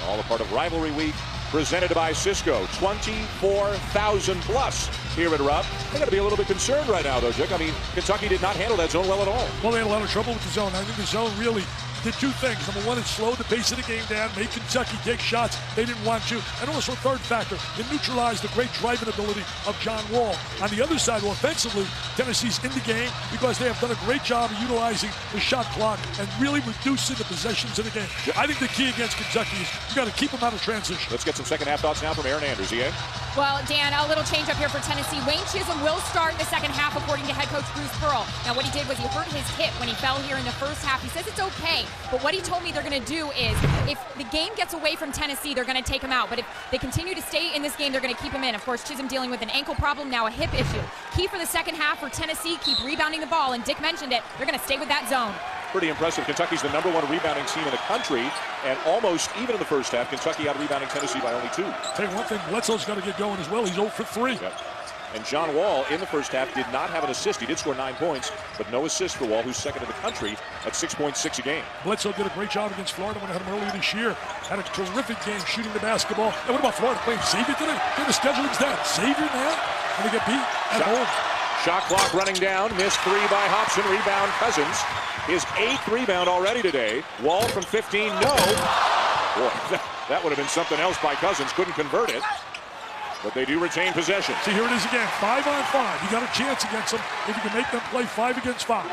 A: All a part of Rivalry Week, presented by Cisco. 24,000 plus here at Rupp. They got to be a little bit concerned right now, though, Dick. I mean, Kentucky did not handle that zone well at all.
C: Well, they had a lot of trouble with the zone. I think the zone really did 2 things. Number 1, it slowed the pace of the game down, made Kentucky take shots they didn't want to. And also, third factor, it neutralized the great driving ability of John Wall. On the other side, offensively, Tennessee's in the game because they have done a great job of utilizing the shot clock and really reducing the possessions in the game. I think the key against Kentucky is you got to keep them out of transition.
A: Let's get some second half thoughts now from Aaron Andrews. EA?
B: Well, Dan, a little change up here for Tennessee. Wayne Chisholm will start the second half, according to head coach Bruce Pearl. Now, what he did was he hurt his hip when he fell here in the first half. He says it's okay. But what he told me they're going to do is, if the game gets away from Tennessee, they're going to take him out. But if they continue to stay in this game, they're going to keep him in. Of course, Chisholm dealing with an ankle problem, now a hip issue. Key for the second half for Tennessee, keep rebounding the ball. And Dick mentioned it, they're going to stay with that zone.
A: Pretty impressive. Kentucky's the #1 rebounding team in the country, and almost even in the first half, Kentucky out-rebounding Tennessee by only 2.
C: Tell you one thing, Bledsoe's got to get going as well. He's 0 for 3.
A: Yep. And John Wall, in the first half, did not have an assist. He did score 9 points, but no assist for Wall, who's second in the country at 6.6 a game.
C: Bledsoe did a great job against Florida when I had him earlier this year. Had a terrific game shooting the basketball. And what about Florida playing Xavier today? The scheduling's down. Xavier now, and they get beat at home.
A: Shot clock running down. Missed 3 by Hobson. Rebound Cousins. His 8th rebound already today. Wall from 15. No. Boy, that would have been something else by Cousins. Couldn't convert it. But they do retain possession.
C: See, here it is again. 5 on 5. You got a chance against them if you can make them play 5 against 5.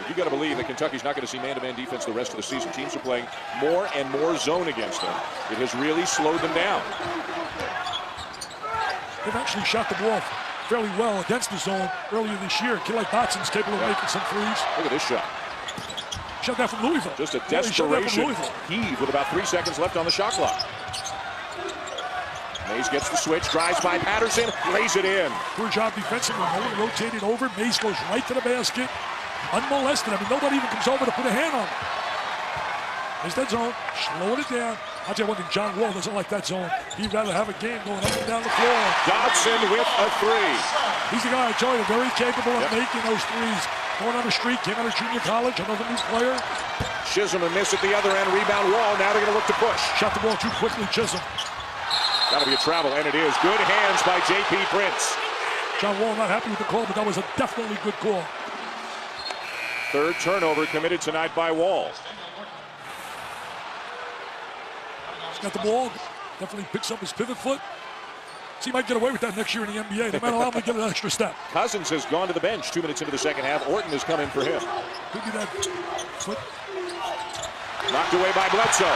A: You got to believe that Kentucky's not going to see man-to-man defense the rest of the season. Teams are playing more and more zone against them. It has really slowed them down.
C: They've actually shot the ball fairly well against the zone earlier this year. A kid like Dotson's capable of making some threes.
A: Look at this shot.
C: Shot that from Louisville.
A: Just a desperation heave with about 3 seconds left on the shot clock. Mays gets the switch, drives by Patterson, lays it in.
C: Poor job defensively. No one rotated over. Mays goes right to the basket, unmolested. I mean, nobody even comes over to put a hand on him. There's that zone, slowing it down. I'll tell you one thing, John Wall doesn't like that zone. He'd rather have a game going up and down the floor.
A: Dodson with a 3.
C: He's the guy, I tell you, very capable of making those threes. Going on the street, came out of junior college, another new player.
A: Chisholm a miss at the other end, rebound Wall. Now they're going to look to push.
C: Shot the ball too quickly, Chisholm.
A: That'll be a travel, and it is. Good hands by J.P. Prince.
C: John Wall not happy with the call, but that was a definitely good call.
A: 3rd turnover committed tonight by Wall.
C: He's got the ball, definitely picks up his pivot foot. So he might get away with that next year in the NBA. They might allow him to get an extra step.
A: Cousins has gone to the bench 2 minutes into the second half. Orton has come in for him.
C: Could be that foot.
A: Knocked away by Bledsoe.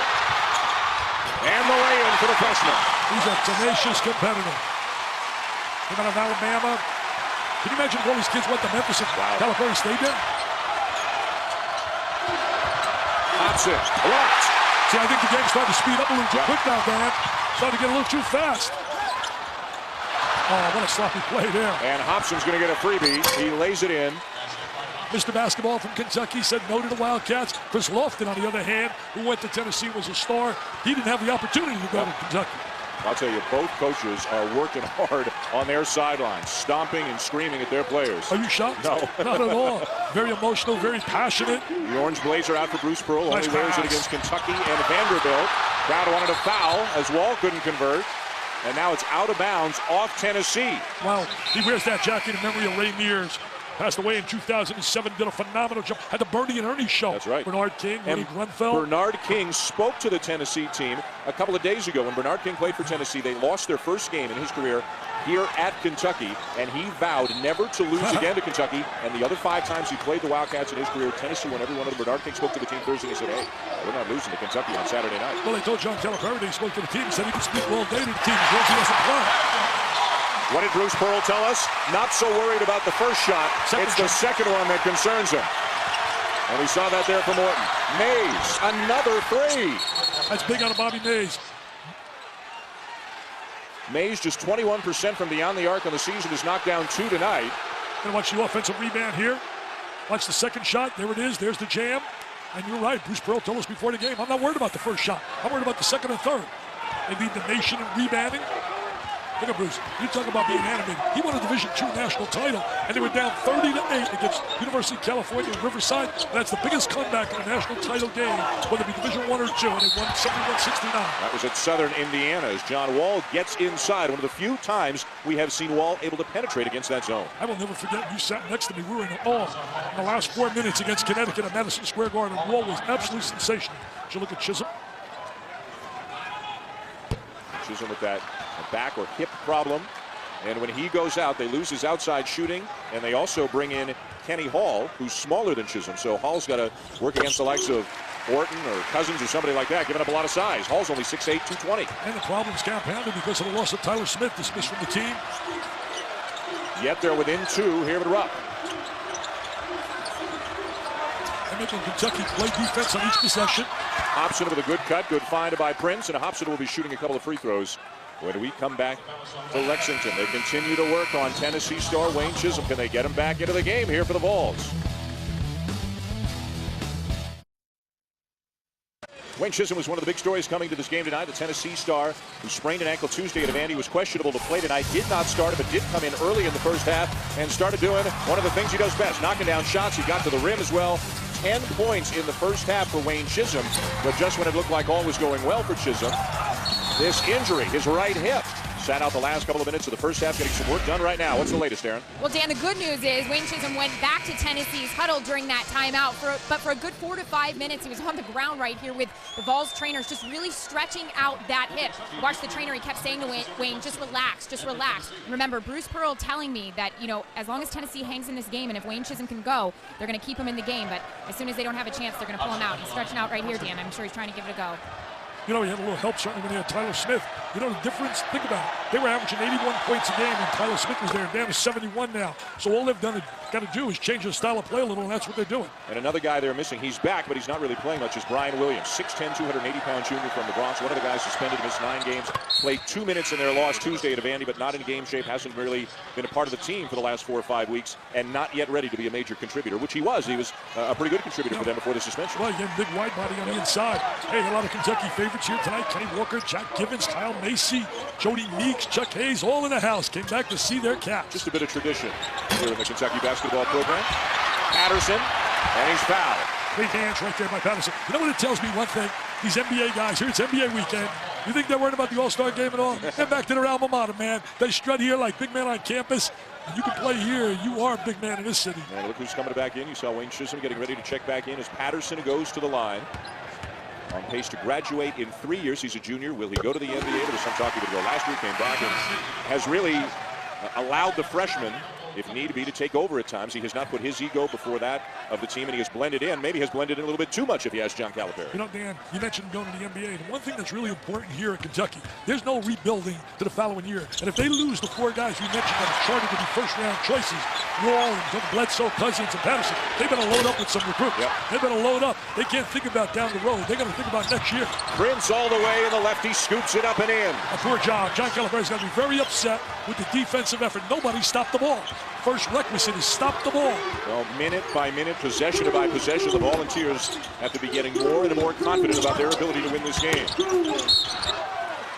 A: And the lay-in for the freshman.
C: He's a tenacious competitor. Came out of Alabama. Can you imagine if all these kids went to Memphis and Calipari stayed there?
A: Hobson, blocked.
C: See, I think the game's starting to speed up a little too quick now, Dan. Starting to get a little too fast. Oh, what a sloppy play there.
A: And Hobson's going to get a freebie. He lays it in.
C: Mr. Basketball from Kentucky said no to the Wildcats. Chris Lofton, on the other hand, who went to Tennessee, was a star. He didn't have the opportunity to go to Kentucky.
A: I'll tell you, both coaches are working hard on their sidelines, stomping and screaming at their players.
C: Are you shocked?
A: No.
C: Not at all. Very emotional, very passionate.
A: The orange blazer out for Bruce Pearl. Only wears it against Kentucky and Vanderbilt. Crowd wanted a foul as Wall couldn't convert. And now it's out of bounds off Tennessee.
C: Wow, he wears that jacket in memory of Ray Mears. Passed away in 2007, did a phenomenal job. Had the Bernie and Ernie show.
A: That's right.
C: Bernard King, Woody Grunfeld.
A: Bernard King spoke to the Tennessee team a couple of days ago. When Bernard King played for Tennessee, they lost their first game in his career here at Kentucky, and he vowed never to lose again to Kentucky. And the other 5 times he played the Wildcats in his career, Tennessee won every one of them. Bernard King spoke to the team Thursday and he said, hey, we're not losing to Kentucky on Saturday night.
C: Well, they told John Calipari they spoke to the team and said he could speak all day to the team as long as he doesn't play.
A: What did Bruce Pearl tell us? Not so worried about the first shot. It's the second one that concerns him. And we saw that there from Orton. Mays, another 3.
C: That's big on Bobby Mays.
A: Mays just 21% from beyond the arc on the season. Has knocked down 2 tonight.
C: Gonna watch the offensive rebound here. Watch the second shot. There it is. There's the jam. And you're right. Bruce Pearl told us before the game, I'm not worried about the first shot. I'm worried about the second and third. They lead the nation in rebounding. Look at Bruce. You talk about being animated. He won a Division II national title, and they were down 30-8 against University of California in Riverside. That's the biggest comeback in a national title game, whether it be Division I or II, and they won 71-69.
A: That was at Southern Indiana as John Wall gets inside. One of the few times we have seen Wall able to penetrate against that zone.
C: I will never forget, you sat next to me. We were in awe in the last 4 minutes against Connecticut at Madison Square Garden. Wall was absolutely sensational. Did you look at Chisholm?
A: Chisholm with that back or hip problem. And when he goes out, they lose his outside shooting. And they also bring in Kenny Hall, who's smaller than Chisholm. So Hall's got to work against the likes of Orton or Cousins or somebody like that, giving up a lot of size. Hall's only 6'8", 220.
C: And the problem's compounded because of the loss of Tyler Smith, dismissed from the team.
A: Yet they're within 2 here with Rupp.
C: making Kentucky play defense on each possession.
A: Hobson with a good cut, good find by Prince, and Hobson will be shooting a couple of free throws when we come back to Lexington. They continue to work on Tennessee star Wayne Chisholm. Can they get him back into the game here for the Vols? Wayne Chisholm was one of the big stories coming to this game tonight. The Tennessee star, who sprained an ankle Tuesday at Vandy, was questionable to play tonight. Did not start, but did come in early in the first half and started doing one of the things he does best, knocking down shots. He got to the rim as well. 10 points in the first half for Wayne Chisholm, but just when it looked like all was going well for Chisholm, this injury, his right hip, sat out the last couple of minutes of the first half, getting some work done right now. What's the latest, Aaron?
B: Well, Dan, the good news is Wayne Chisholm went back to Tennessee's huddle during that timeout, but for a good 4 to 5 minutes, he was on the ground right here with the Vols trainers just really stretching out that hip. Watch the trainer, he kept saying to Wayne, just relax, just relax. Remember, Bruce Pearl telling me that, you know, as long as Tennessee hangs in this game and if Wayne Chisholm can go, they're going to keep him in the game, but as soon as they don't have a chance, they're going to pull him out. He's stretching out right here, Dan. I'm sure he's trying to give it a go.
C: You know, he had a little help certainly when they had Tyler Smith. You know the difference? Think about it. They were averaging 81 points a game when Tyler Smith was there. Down to 71 now. So all they've got to do is change their style of play a little, and that's what they're doing.
A: And another guy they're missing, he's back, but he's not really playing much, is Brian Williams. 6'10", 280-pound junior from the Bronx. One of the guys suspended, missed 9 games. Played 2 minutes in their loss Tuesday at Vandy, but not in game shape. Hasn't really been a part of the team for the last 4 or 5 weeks, and not yet ready to be a major contributor, which he was. He was a pretty good contributor for them before the suspension.
C: Well, again, big wide body on the inside. Hey, a lot of Kentucky favorites here tonight. Kenny Walker, Jack Givens, Kyle Macy, Jody Meeks, Chuck Hayes, all in the house. Came back to see their Cats.
A: Just a bit of tradition here in the Kentucky basketball program. Patterson, and he's fouled.
C: Great hands right there by Patterson. You know what it tells me? One thing, these NBA guys here, it's NBA weekend. You think they're worried about the All-Star game at all? They're back to their alma mater, man. They strut here like big men on campus. And you can play here. You are a big man in this city.
A: And look who's coming back in. You saw Wayne Chisholm getting ready to check back in as Patterson goes to the line. On pace to graduate in 3 years. He's a junior. Will he go to the NBA? There was some talk he would go last year, came back, and has really allowed the freshman, if need be, to take over at times. He has not put his ego before that of the team, and he has blended in. Maybe has blended in a little bit too much if he has John Calipari.
C: You know, Dan, you mentioned going to the NBA. And one thing that's really important here in Kentucky, there's no rebuilding to the following year. And if they lose the 4 guys we mentioned that are charted to be first-round choices, Wall and Bledsoe, Cousins, and Patterson, they better load up with some recruits. Yep. They better load up. They can't think about down the road. They got to think about next year.
A: Prince all the way, and the lefty scoops it up and in.
C: A poor job. John Calipari's got to be very upset with the defensive effort. Nobody stopped the ball. First requisite is stop the ball.
A: Well, minute by minute, possession by possession, the Volunteers have to be getting more and more confident about their ability to win this game.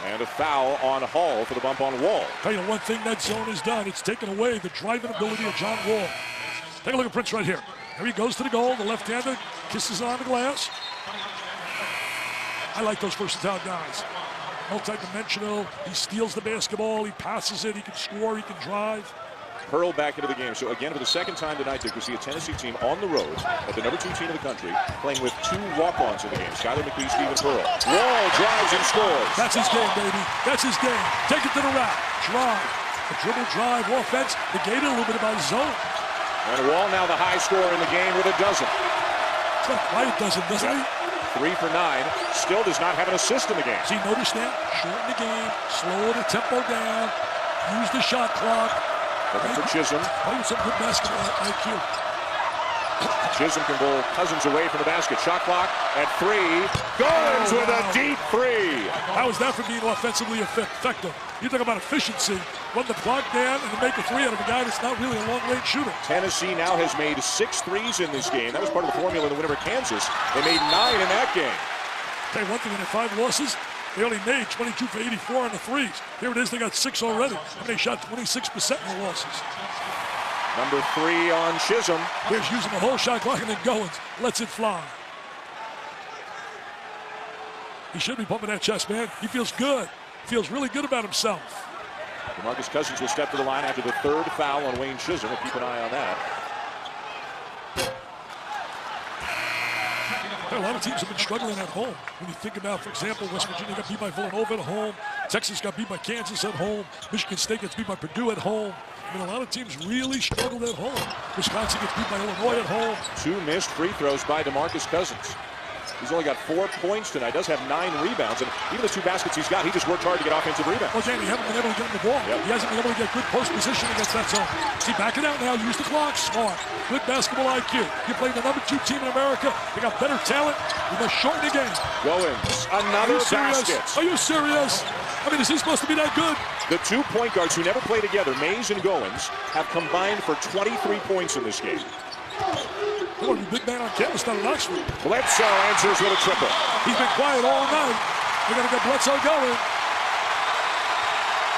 A: And a foul on Hall for the bump on Wall.
C: Tell you one thing that zone has done, it's taken away the driving ability of John Wall. Take a look at Prince right here. There he goes to the goal, the left-hander kisses on the glass. I like those versatile guys. Multi-dimensional, he steals the basketball, he passes it, he can score, he can drive.
A: Pearl back into the game. So again, for the second time tonight, Dick, we see a Tennessee team on the road at the #2 team in the country, playing with 2 walk-ons in the game. Skylar McPhee, Stephen Pearl. Wall drives and scores.
C: That's his game, baby. That's his game. Take it to the rack. Drive. A dribble drive offense. Negated a little bit by zone.
A: And Wall now the high scorer in the game with a dozen.
C: It's not quite a dozen, doesn't he?
A: 3 for 9. Still does not have an assist in the game.
C: See, notice that? Shorten the game. Slow the tempo down. Use the shot clock.
A: Looking for Chisholm.
C: Playing some good basketball IQ.
A: Chisholm can bowl Cousins away from the basket. Shot clock at 3. Goins with a deep 3.
C: How is that for being offensively effective? You talk about efficiency. Run the clock down and make a 3 out of a guy that's not really a long-range shooter.
A: Tennessee now has made 6 threes in this game. That was part of the formula in the win over Kansas. They made 9 in that game.
C: Tell you one thing, in their 5 losses, they only made 22 for 84 on the threes. Here it is, they got 6 already. And they shot 26% in the losses.
A: Number 3 on Chisholm.
C: Here's using the whole shot clock and then Goins lets it fly. He should be pumping that chest, man. He feels good. Feels really good about himself.
A: DeMarcus Cousins will step to the line after the 3rd foul on Wayne Chisholm. We'll keep an eye on that.
C: A lot of teams have been struggling at home. When you think about, for example, West Virginia got beat by Villanova at home. Texas got beat by Kansas at home. Michigan State gets beat by Purdue at home. I mean, a lot of teams really struggled at home. Wisconsin gets beat by Illinois at home.
A: 2 missed free throws by DeMarcus Cousins. He's only got 4 points tonight. Does have 9 rebounds, and even the 2 baskets he's got, he just worked hard to get offensive rebounds.
C: Well, Danny, he hasn't been able to get him the ball.
A: Yep.
C: He hasn't been able to get good post position against that zone. See, back it out now. Use the clock. Smart. Good basketball IQ. You play the number 2 team in America. They got better talent. You must shorten the game.
A: Goins, another basket.
C: Are you serious? I mean, is he supposed to be that good?
A: The 2 point guards who never play together, Mays and Goins, have combined for 23 points in this game.
C: Come on, you big man on campus down in Oxford.
A: Bledsoe answers with a triple.
C: He's been quiet all night. They're going to get Bledsoe going.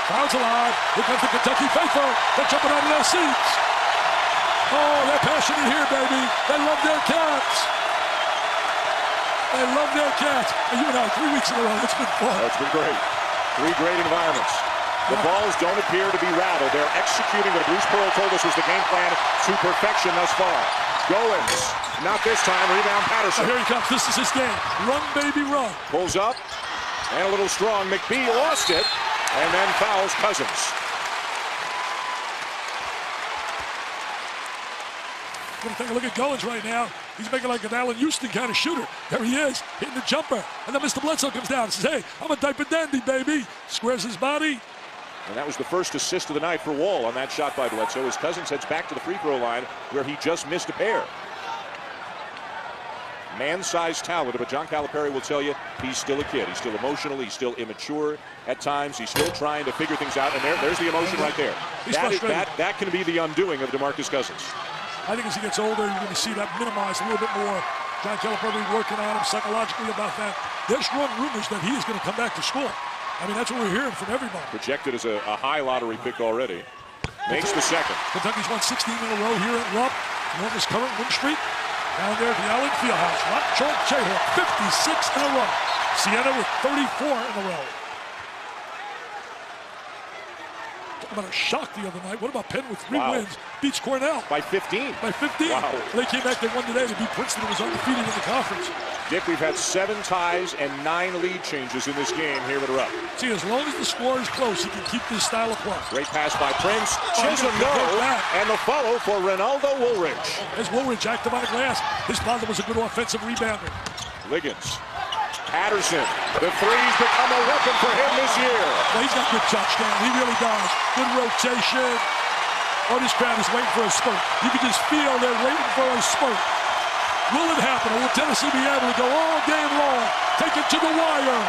C: Crowd's alive. Here comes the Kentucky faithful. They're jumping out of their seats. Oh, they're passionate here, baby. They love their cats. They love their cats. And you and I, 3 weeks in a row. It's been fun.
A: That's been great. 3 great environments. The balls don't appear to be rattled. They're executing what Bruce Pearl told us was the game plan to perfection thus far. Goins, not this time. Rebound Patterson.
C: Oh, here he comes. This is his game. Run, baby, run.
A: Pulls up and a little strong. McBee lost it and then fouls Cousins.
C: We're going to take a look at Goins right now. He's making like an Allen Houston kind of shooter. There he is, hitting the jumper. And then Mr. Bledsoe comes down and says, hey, I'm a type of dandy, baby. Squares his body.
A: And that was the first assist of the night for Wall on that shot by Bledsoe. His Cousins heads back to the free throw line where he just missed a pair. Man-sized talent, but John Calipari will tell you he's still a kid. He's still emotional. He's still immature at times. He's still trying to figure things out. And there's the emotion right there. That can be the undoing of DeMarcus Cousins.
C: I think as he gets older, you're going to see that minimized a little bit more. John Calipari working on him psychologically about that. There's strong rumors that he is going to come back to school. I mean, that's what we're hearing from everybody.
A: Projected as a high lottery pick already. Makes the second.
C: Kentucky's won 16 in a row here at Rupp. Longest current win streak. Down there at the Allen Fieldhouse. Rock Chalk Jayhawk, 56 in a row. Siena with 34 in a row. Talking about a shock the other night. What about Penn with 3 wins? Beats Cornell.
A: By 15.
C: By 15.
A: Wow.
C: They came back, they won today to beat Princeton, who was undefeated in the conference.
A: Dick, we've had 7 ties and 9 lead changes in this game here at Rupp.
C: See, as long as the score is close, he can keep this style of play.
A: Great pass by Prince. Chisholm no. And the follow for Ronaldo Woolridge.
C: As Woolridge active on the glass, his father was a good offensive rebounder.
A: Liggins. Patterson. The threes become a weapon for him this year.
C: Well, he's got good touchdown. He really does. Good rotation. Oh, this crowd is waiting for a spurt. You can just feel they're waiting for a spurt. Will it happen, or will Tennessee be able to go all game long, take it to the wire?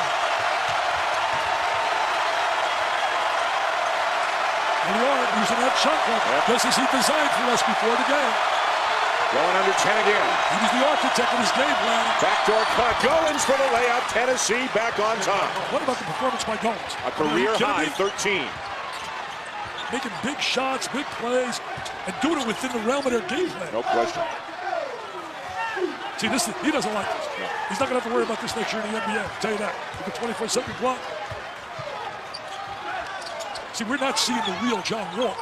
C: And they are using that shot clock, just as he designed for us before the game.
A: Going under 10 again.
C: He was the architect of his game plan.
A: Backdoor cut. Goins for the layup. Tennessee back on top.
C: What about the performance by Goins?
A: A career high 13.
C: Making big shots, big plays, and doing it within the realm of their game plan.
A: No question.
C: See, he doesn't like this. No. He's not going to have to worry about this next year in the NBA. I'll tell you that. With the 24-second clock. See, we're not seeing the real John Wall.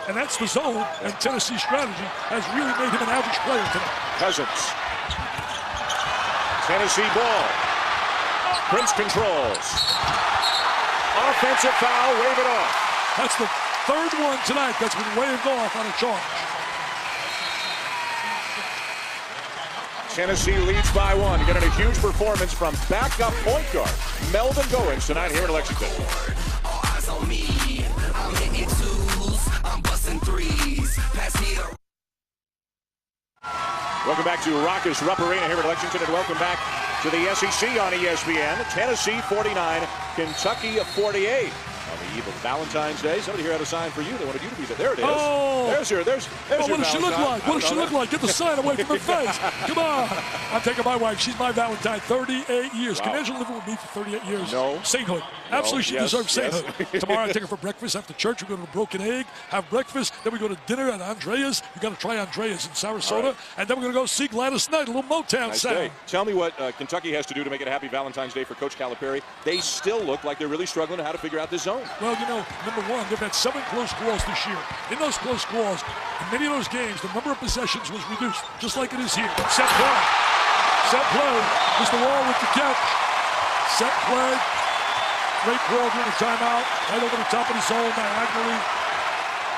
C: And that's the zone, and Tennessee's strategy has really made him an average player tonight.
A: Cousins. Tennessee ball. Prince controls. Offensive foul, wave it off.
C: That's the 3rd one tonight that's been waved off on a charge.
A: Tennessee leads by 1, getting a huge performance from backup point guard Melvin Goins tonight here in Lexington. Welcome back to Rockish Rupp Arena here in Lexington, and welcome back to the SEC on ESPN. Tennessee 49, Kentucky 48. On the eve of Valentine's Day, somebody here had a sign for you. They wanted you to be there. There it is.
C: Oh.
A: There's your
C: what does she look like? What does she look like? Get the sign away from her face. Come on. I'm taking my wife. She's my Valentine. 38 years. Wow. Can Angela live with me for 38 years?
A: No.
C: Sainthood. Absolutely, she deserves sainthood. Tomorrow I take her for breakfast. After church, we go to the Broken Egg, have breakfast. Then we go to dinner at Andrea's. You got to try Andrea's in Sarasota. Right. And then we're going to go see Gladys Knight, a little Motown sound.
A: Tell me what Kentucky has to do to make it a happy Valentine's Day for Coach Calipari. They still look like they're really struggling on how to figure out this zone.
C: Well, you know, number one, they've had 7 close calls this year. In those close calls, in many of those games, the number of possessions was reduced, just like it is here. Set play. Set play. Mr. Wall with the catch. Set play. Great ball during the timeout. Right over the top of the zone diagonally.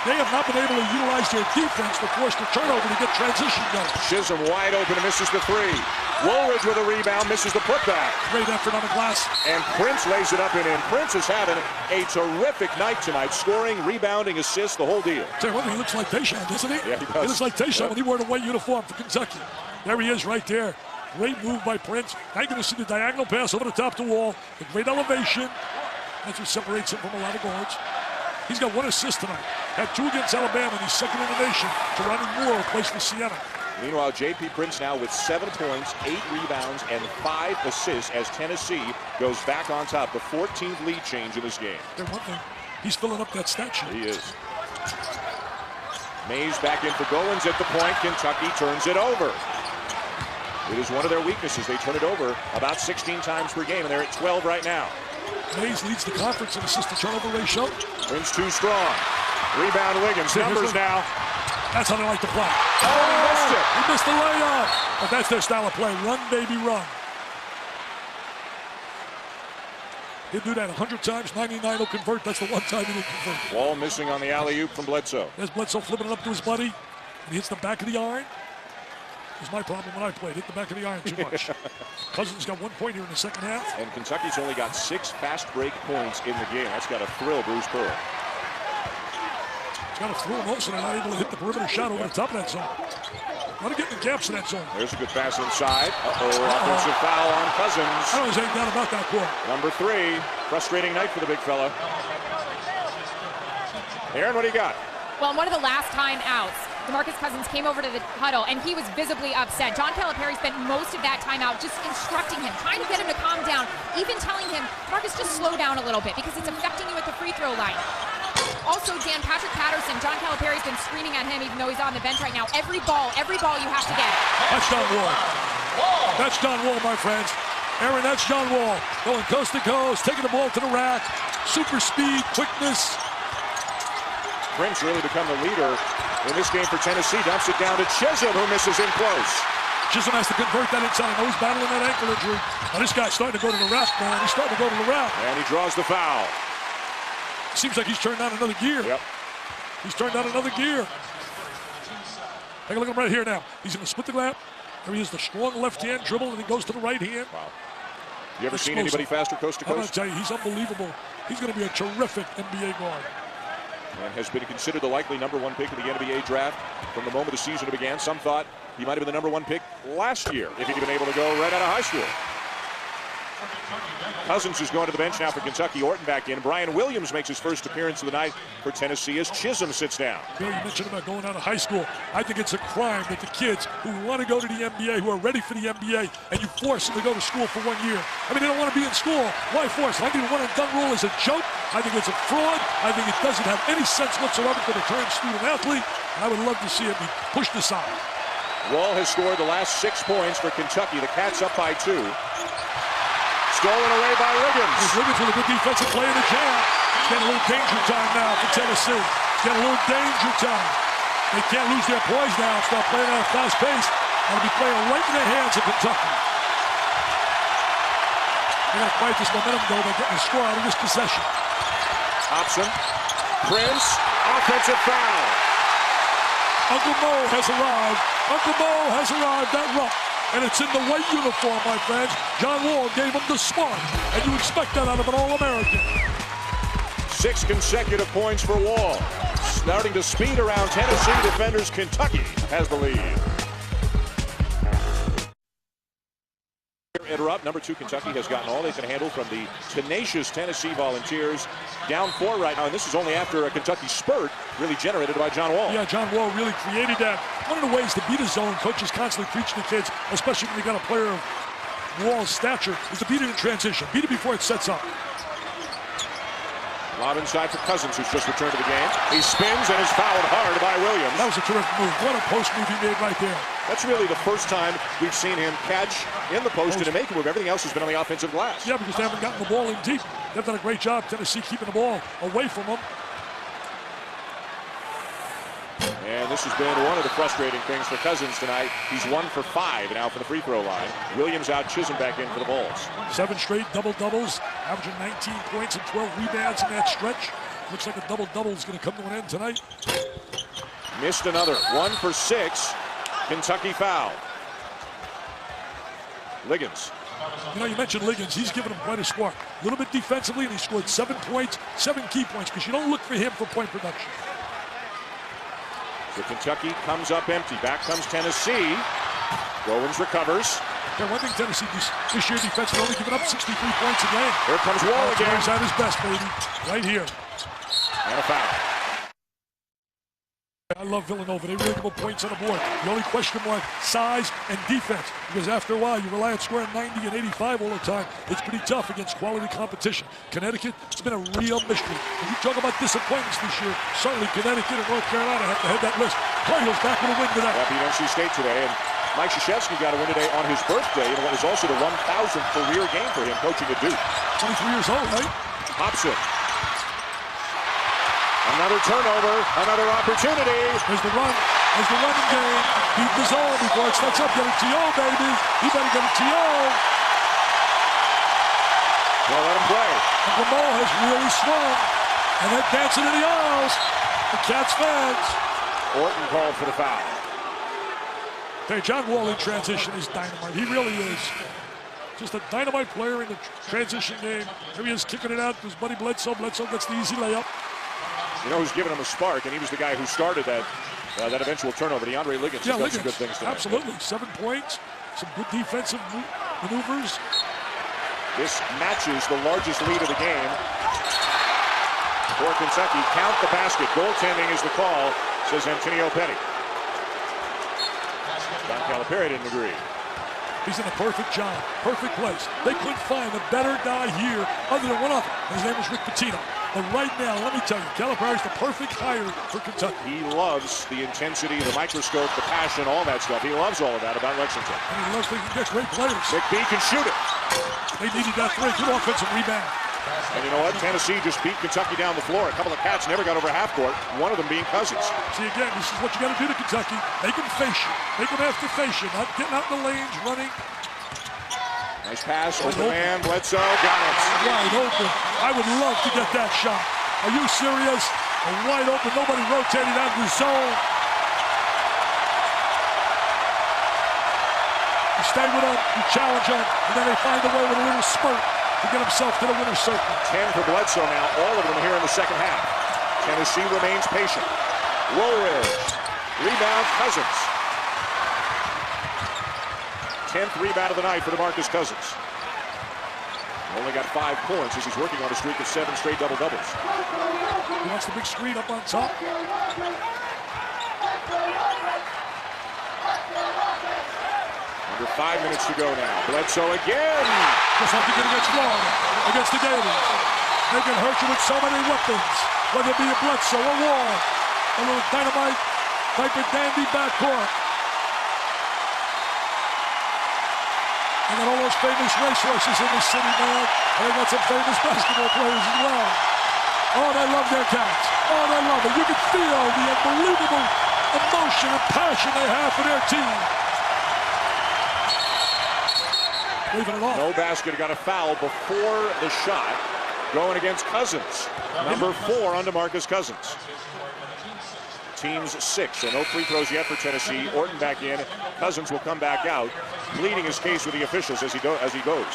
C: They have not been able to utilize their defense to force the turnover to get transition going.
A: Chisholm wide open and misses the three. Woolridge with a rebound, misses the putback.
C: Great effort on the glass.
A: And Prince lays it up and in. Prince is having a terrific night tonight, scoring, rebounding, assists, the whole deal.
C: Tell you what, he looks like Tayshaun, doesn't he?
A: Yeah, he does.
C: He looks like Tayshaun when he wore the white uniform for Kentucky. There he is right there. Great move by Prince. Now you're going to see the diagonal pass over the top of the wall. The great elevation. That's what separates him from a lot of guards. He's got 1 assist tonight. Had 2 against Alabama, and he's second in the nation to Ronnie Moore, who plays for Siena.
A: Meanwhile, J.P. Prince now with 7 points, 8 rebounds, and 5 assists as Tennessee goes back on top. The 14th lead change in this game.
C: One thing, he's filling up that stat sheet.
A: He is. Mays back in for Goins at the point. Kentucky turns it over. It is one of their weaknesses. They turn it over about 16 times per game, and they're at 12 right now.
C: Mays leads the conference in assist-to-turnover ratio.
A: Prince too strong. Rebound Wiggins. Numbers now.
C: That's how they like to play.
A: Oh, he missed it.
C: He missed the layup. But that's their style of play. Run, baby, run. He'll do that 100 times. 99 will convert. That's the one time he didn't convert.
A: Wall missing on the alley-oop from Bledsoe.
C: There's Bledsoe flipping it up to his buddy. And he hits the back of the iron. It was my problem when I played. Hit the back of the iron too much. Cousins got 1 point here in the second half.
A: And Kentucky's only got 6 fast break points in the game. That's got to thrill Bruce Pearl.
C: It's got to thrill him also. They're not able to hit the perimeter shot over the top of that zone. Want to get in the gaps in that zone.
A: There's a good pass inside. Offensive foul on Cousins.
C: I don't know there's any doubt about that call.
A: Number 3. Frustrating night for the big fella. Aaron, what do you got?
B: Well, in one of the last time outs, DeMarcus Cousins came over to the huddle, and he was visibly upset. John Calipari spent most of that time out just instructing him, trying to get him to calm down, even telling him, Marcus, just slow down a little bit because it's affecting you at the free throw line. Also, Dan, Patrick Patterson, John Calipari's been screaming at him even though he's on the bench right now. Every ball you have to get.
C: That's John Wall. That's John Wall, my friends. Aaron, that's John Wall. Going coast to coast, taking the ball to the rack. Super speed, quickness.
A: Prince really become the leader in this game for Tennessee. Dumps it down to Chisholm, who misses in close.
C: Chisholm has to convert that inside. I know he's battling that ankle injury. Now this guy's starting to go to the rack, man. He's starting to go to the rack.
A: And he draws the foul.
C: Seems like he's turned on another gear.
A: Yep.
C: He's turned on another gear. Take a look at him right here now. He's going to split the lap. There he is, the strong left hand dribble, and he goes to the right hand.
A: Wow. You ever seen anybody faster coast to coast?
C: I'm going to tell you, he's unbelievable. He's going to be a terrific NBA guard.
A: And has been considered the likely number 1 pick of the NBA draft from the moment the season began. Some thought he might have been the number 1 pick last year if he'd been able to go right out of high school. Cousins is going to the bench now for Kentucky. Orton back in. Brian Williams makes his first appearance of the night for Tennessee as Chisholm sits down.
C: Bill, you mentioned about going out of high school. I think it's a crime that the kids who want to go to the NBA, who are ready for the NBA, and you force them to go to school for 1 year. I mean, they don't want to be in school. Why force? I think the one-and-done rule is a joke. I think it's a fraud. I think it doesn't have any sense whatsoever for the current student-athlete. I would love to see it be pushed aside.
A: Wall has scored the last 6 points for Kentucky. The Cats up by 2. Stolen away by Wiggins.
C: Wiggins with a good defensive play in the jam. It's getting a little danger time now for Tennessee. It's getting a little danger time. They can't lose their poise now. Start playing at a fast pace. They'll be playing right in the hands of Kentucky. They got to fight this momentum, though, by getting a score out of this possession.
A: Hobson. Prince. Offensive foul.
C: Uncle Mo has arrived. Uncle Mo has arrived at Rupp. And it's in the white uniform, my friends. John Wall gave him the spark. And you expect that out of an All-American.
A: 6 consecutive points for Wall. Starting to speed around Tennessee defenders. Kentucky has the lead. Interrupt. Number 2, Kentucky has gotten all they can handle from the tenacious Tennessee Volunteers. Down 4 right now, and this is only after a Kentucky spurt really generated by John Wall.
C: Yeah, John Wall really created that. One of the ways to beat a zone, coaches constantly preach to kids, especially when you got a player of Wall's stature, is to beat it in transition. Beat it before it sets up.
A: Lob inside for Cousins, who's just returned to the game. He spins and is fouled hard by Williams.
C: That was a terrific move. What a post move he made right there.
A: That's really the first time we've seen him catch in the post and make a move. Everything else has been on the offensive glass.
C: Yeah, because they haven't gotten the ball in deep. They've done a great job, Tennessee, keeping the ball away from them.
A: And this has been one of the frustrating things for Cousins tonight. He's 1 for 5 now from the free throw line. Williams out, Chisholm back in for the Bulls.
C: 7 straight double-doubles, averaging 19 points and 12 rebounds in that stretch. Looks like a double-double is going to come to an end tonight.
A: Missed another. 1 for 6. Kentucky foul. Liggins.
C: You know, you mentioned Liggins. He's given him quite a spark. A little bit defensively, and he scored 7 points, 7 key points, because you don't look for him for point production.
A: So Kentucky comes up empty. Back comes Tennessee. Rowans recovers.
C: Yeah, one thing Tennessee this year defensively only giving up 63 points a game.
A: Here comes Wall again.
C: He's at his best, baby. Right here.
A: And a foul.
C: I love Villanova. They really put points on the board. The only question was size and defense, because after a while you rely on scoring 90 and 85 all the time. It's pretty tough against quality competition. Connecticut, it's been a real mystery. When you talk about disappointments this year, certainly Connecticut and North Carolina have to head that list. Cardinals back with a win today.
A: Yeah, beat NC State today, and Mike Krzyzewski got a win today on his birthday in what was also the 1,000th career game for him coaching at Duke.
C: 23 years old, right?
A: Hobson. Another turnover, another opportunity.
C: There's the run. There's the running game. Beat the zone before it starts up. Get it to Yo, baby. He better get it to Yo.
A: Well, let him play.
C: And Lamar has really swung. And they're dancing in the aisles. The Cats fans.
A: Orton called for the foul.
C: Hey, John Wall in transition is dynamite. He really is. Just a dynamite player in the transition game. Here he is kicking it out to his buddy Bledsoe. Bledsoe gets the easy layup.
A: You know who's given him a spark, and he was the guy who started that eventual turnover. DeAndre Liggins has done some good things tonight.
C: Absolutely. 7 points, some good defensive maneuvers.
A: This matches the largest lead of the game for Kentucky. Count the basket. Goaltending is the call, says Antonio Petty. Don Calipari didn't agree.
C: He's in a perfect job, perfect place. They couldn't find a better guy here other than one other. His name was Rick Pitino. But right now, let me tell you, Calipari's the perfect hire for Kentucky.
A: He loves the intensity, the microscope, the passion, all that stuff. He loves all of that about Lexington.
C: And he loves thinking he gets great players.
A: McBee can shoot it.
C: They needed that 3. Good offensive rebound.
A: And you know what? Tennessee just beat Kentucky down the floor. A couple of Cats never got over half court, one of them being Cousins.
C: See, again, this is what you got to do to Kentucky. Make them face you. Make them have to face you. Not getting out in the lanes, running.
A: Nice pass, open man, Bledsoe, got it.
C: Wide open. I would love to get that shot. Are you serious? A wide open, nobody rotating out of the zone. You stay with them, you challenge them, and then they find a way with a little spurt to get himself to the winner's circle.
A: 10 for Bledsoe now, all of them here in the second half. Tennessee remains patient. Woolridge, rebound, Cousins. 10th rebound of the night for DeMarcus Cousins. Only got 5 points as he's working on a streak of 7 straight double-doubles.
C: He wants the big screen up on top.
A: Under 5 minutes to go now. Bledsoe again.
C: Just like he did against Florida, against the Gators. They can hurt you with so many weapons, whether it be a Bledsoe, a Wall, a little dynamite type of dandy backcourt. And then all those famous racehorses in the city, man. And they got some famous basketball players as well. Oh, they love their Cats. Oh, they love it. You can feel the unbelievable emotion and passion they have for their team. Leaving it off.
A: No basket, got a foul before the shot. Going against Cousins. Number 4 on DeMarcus Cousins. Team's 6, so no free throws yet for Tennessee. Orton back in. Cousins will come back out, pleading his case with the officials as he goes.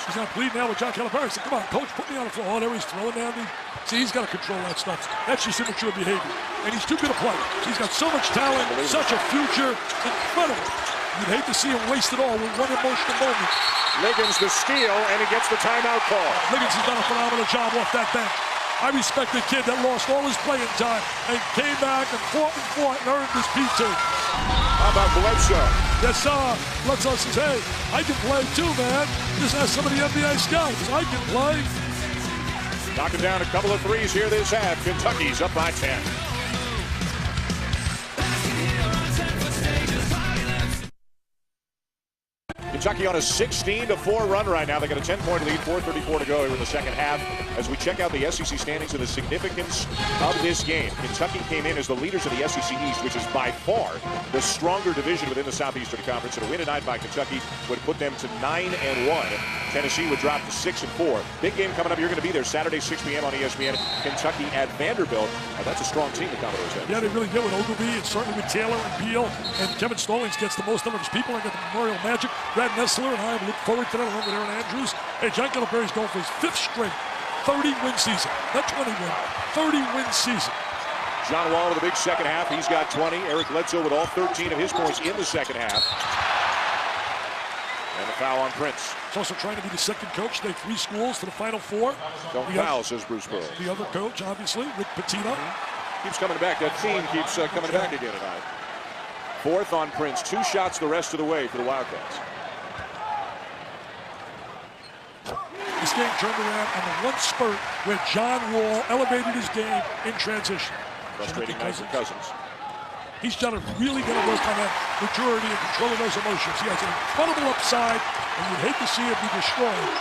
C: He's not pleading now with John Calipari. He said, come on, coach, put me on the floor. Oh, there he's throwing down the... See, he's got to control that stuff. That's just immature behavior. And he's too good a player. He's got so much talent, such a future. Incredible. You'd hate to see him waste it all with one emotional moment.
A: Liggins the steal, and he gets the timeout call.
C: Liggins has done a phenomenal job off that bench. I respect the kid that lost all his playing time and came back and fought and earned his P2.
A: How about Bledsoe?
C: Yes, sir. Bledsoe says, hey, I can play too, man. Just ask some of the NBA scouts. I can play.
A: Knocking down a couple of threes here this half. Kentucky's up by 10. Kentucky on a 16-4 run right now. They got a 10-point lead, 4:34 to go here in the second half. As we check out the SEC standings and the significance of this game, Kentucky came in as the leaders of the SEC East, which is by far the stronger division within the Southeastern Conference. And a win tonight by Kentucky would put them to 9-1. Tennessee would drop to 6-4. Big game coming up. You're going to be there Saturday, 6 p.m. on ESPN. Kentucky at Vanderbilt. That's a strong team the Commodores have.
C: Yeah, they really do with Ogilvie and certainly with Taylor and Beal. And Kevin Stallings gets the most number of his people. I got the Memorial Magic. Brad Nessler and I have looked forward to that along with Aaron Andrews. Hey, John Calipari's going for his 5th straight 30-win season. Not 20-win, 30-win season.
A: John Wall with a big second half. He's got 20. Eric Bledsoe with all 13 of his points in the second half. And a foul on Prince.
C: He's also trying to be the second coach. They 3 schools to the Final Four.
A: Don't foul, says Bruce Pearl.
C: The other coach, obviously, Rick Pitino.
A: Keeps coming back. That theme keeps coming back again tonight. 4th on Prince. 2 shots the rest of the way for the Wildcats.
C: This game turned around on the one spurt where John Wall elevated his game in transition.
A: Frustrating night for Cousins.
C: He's really got to work on that maturity and controlling those emotions. He has an incredible upside, and you'd hate to see it be destroyed.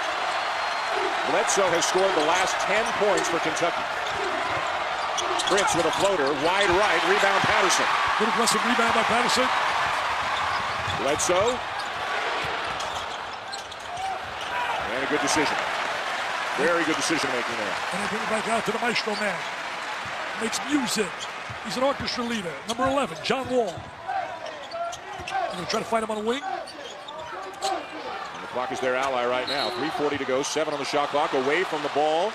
A: Bledsoe has scored the last 10 points for Kentucky. Prince with a floater, wide right, rebound Patterson.
C: Good aggressive rebound by Patterson.
A: Bledsoe. And a good decision. Very good decision making there.
C: And they bring it back out to the maestro man. Makes music. He's an orchestra leader. Number 11, John Wall. They're going to try to fight him on a wing.
A: And the clock is their ally right now. 3:40 to go, 7 on the shot clock, away from the ball,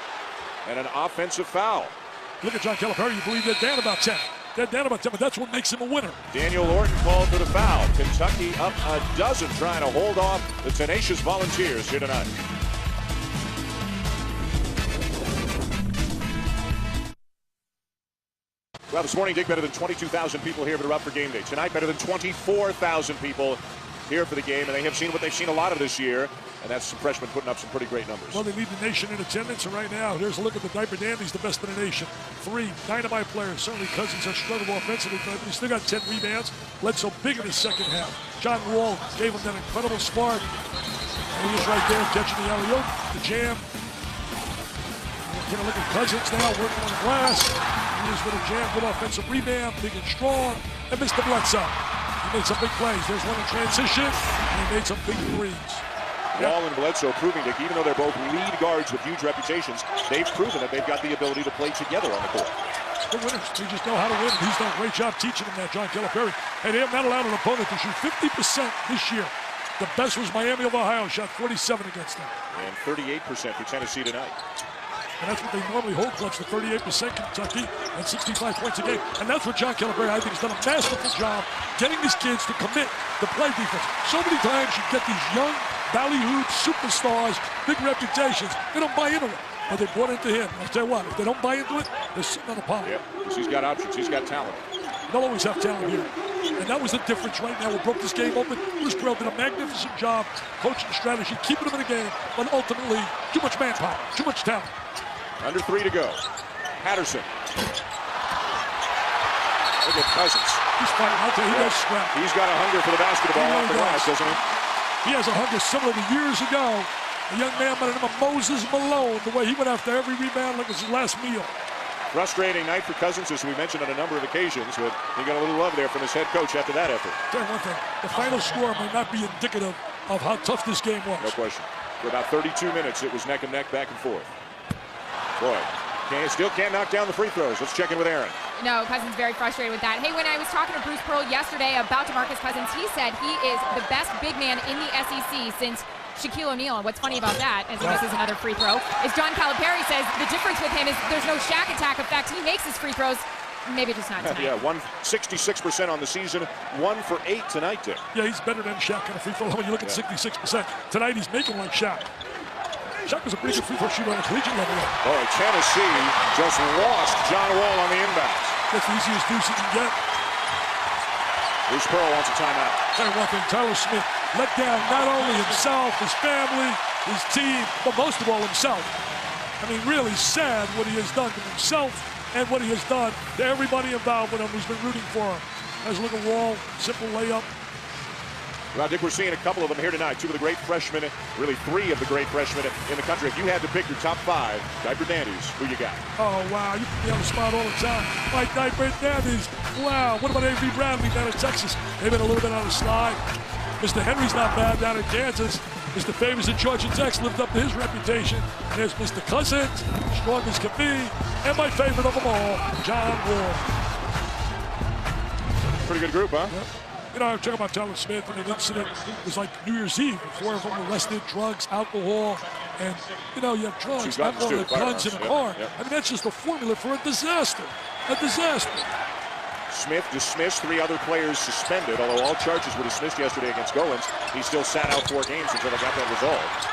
A: and an offensive foul.
C: Look at John Calipari. You believe they're down about 10. They're down about 10, but that's what makes him a winner.
A: Daniel Orton called for the foul. Kentucky up a dozen trying to hold off the tenacious Volunteers here tonight. Well, this morning, Dick, better than 22,000 people here, but are up for game day. Tonight, better than 24,000 people here for the game, and they have seen what they've seen a lot of this year, and that's some freshmen putting up some pretty great numbers.
C: Well, they lead the nation in attendance, and right now, here's a look at the Diaper Dandies, the best in the nation. 3 dynamite players. Certainly Cousins has struggled offensively, but he still got 10 rebounds. Bledsoe big in the second half. John Wall gave him that incredible spark. And he is right there catching the alley-oop, the jam. Take a look at Cousins now working on the glass. He is with a jam, good offensive rebound, big and strong. And Mr. Bledsoe. He made some big plays. There's one in transition, and he made some big threes.
A: Wall and Bledsoe proving that even though they're both lead guards with huge reputations, they've proven that they've got the ability to play together on the court.
C: They're winners. They just know how to win. He's done a great job teaching them that, John Calipari. And they have not allowed an opponent to shoot 50% this year. The best was Miami of Ohio, shot 47 against them.
A: And 38% for Tennessee tonight.
C: And that's what they normally hold clutch for 38% Kentucky and 65 points a game. And that's what John Calipari, I think, has done a masterful job getting these kids to commit to play defense. So many times you get these young ballyhooed superstars, big reputations. They don't buy into it, but they bought into him. I'll tell you what, if they don't buy into it, they're sitting on the pile.
A: Yeah, because he's got options. He's got talent.
C: They'll always have talent here. And that was the difference right now. We broke this game open. Bruce Pearl did a magnificent job coaching strategy, keeping them in the game, but ultimately, too much manpower, too much talent.
A: Under 3 to go. Patterson. Look at Cousins.
C: He's fighting out there. He does scrap.
A: He's got a hunger for the basketball off the glass, doesn't he?
C: He has a hunger similar to years ago. A young man by the name of Moses Malone, the way he went after every rebound like it was his last meal.
A: Frustrating night for Cousins, as we mentioned on a number of occasions, but he got a little love there from his head coach after that effort.
C: Tell you one thing, the final score may not be indicative of how tough this game was.
A: No question. For about 32 minutes, it was neck and neck, back and forth. Boy, still can't knock down the free throws. Let's check in with Aaron.
B: No, Cousins very frustrated with that. Hey, when I was talking to Bruce Pearl yesterday about DeMarcus Cousins, he said he is the best big man in the SEC since Shaquille O'Neal. And what's funny about that, as he misses another free throw, is John Calipari says the difference with him is there's no Shaq attack effect. He makes his free throws, maybe just not tonight.
A: Yeah, 66% on the season, 1 for 8 tonight, Dick.
C: Yeah, he's better than Shaq on a free throw. When you look at 66%, tonight he's making like Shaq. Shaq was a pretty good free throw shooter on a collegiate level.
A: Boy, Tennessee just lost John Wall on the inbounds.
C: That's the easiest deuce you can get.
A: Bruce Pearl wants a timeout.
C: Tell you one thing, Tyler Smith let down not only himself, his family, his team, but most of all himself. I mean, really sad what he has done to himself and what he has done to everybody involved with him who's been rooting for him. Let's look at Wall, simple layup.
A: Well, Dick, we're seeing a couple of them here tonight. Two of the great freshmen, really three of the great freshmen in the country. If you had to pick your top 5 diaper dandies, who you got?
C: Oh, wow. You put me on the spot all the time. My diaper dandies. Wow. What about A.V. Bradley down in Texas? They've been a little bit on the slide. Mr. Henry's not bad down in Kansas. Mr. Favors in Georgia Tech lived up to his reputation. And there's Mr. Cousins, strong as can be. And my favorite of them all, John Wall.
A: Pretty good group, huh?
C: Yep. You know, I was talking about Tyler Smith and an incident. It was like New Year's Eve. 4 of them arrested, drugs, alcohol. And, you know, you have drugs, alcohol, and guns in a car.
A: Yep.
C: I mean, that's just a formula for a disaster. A disaster.
A: Smith dismissed, 3 other players suspended, although all charges were dismissed yesterday against Goins. He still sat out 4 games until they got that resolved.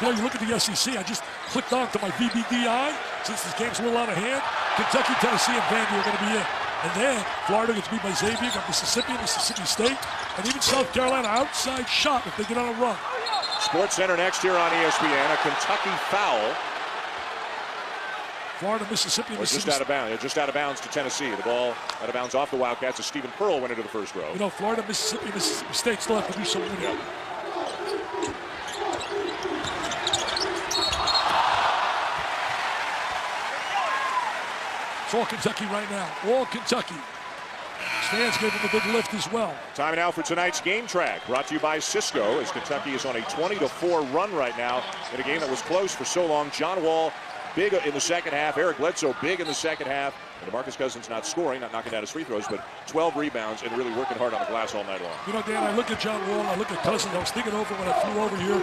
C: You know, you look at the SEC, I just clicked on to my VBDI, since this game's a little out of hand. Kentucky, Tennessee, and Vandy are going to be in. And then Florida gets beat by Xavier, got Mississippi, Mississippi State, and even South Carolina outside shot if they get on a run.
A: Sports Center next here on ESPN, a Kentucky foul.
C: Florida, Mississippi, and
A: Just out of bounds. Just out of bounds to Tennessee. The ball out of bounds off the Wildcats as Stephen Pearl went into the first row.
C: You know, Florida, Mississippi, Mississippi State still have to do something.
A: Yep.
C: It's all Kentucky right now. All Kentucky. Stans gave him a big lift as well.
A: Time now for tonight's Game Track, brought to you by Cisco, as Kentucky is on a 20-4 run right now in a game that was close for so long. John Wall big in the second half. Eric Bledsoe big in the second half. And DeMarcus Cousins not scoring, not knocking down his free throws, but 12 rebounds and really working hard on the glass all night long.
C: You know, Dan, I look at John Wall, I look at Cousins. I was thinking over when I flew over here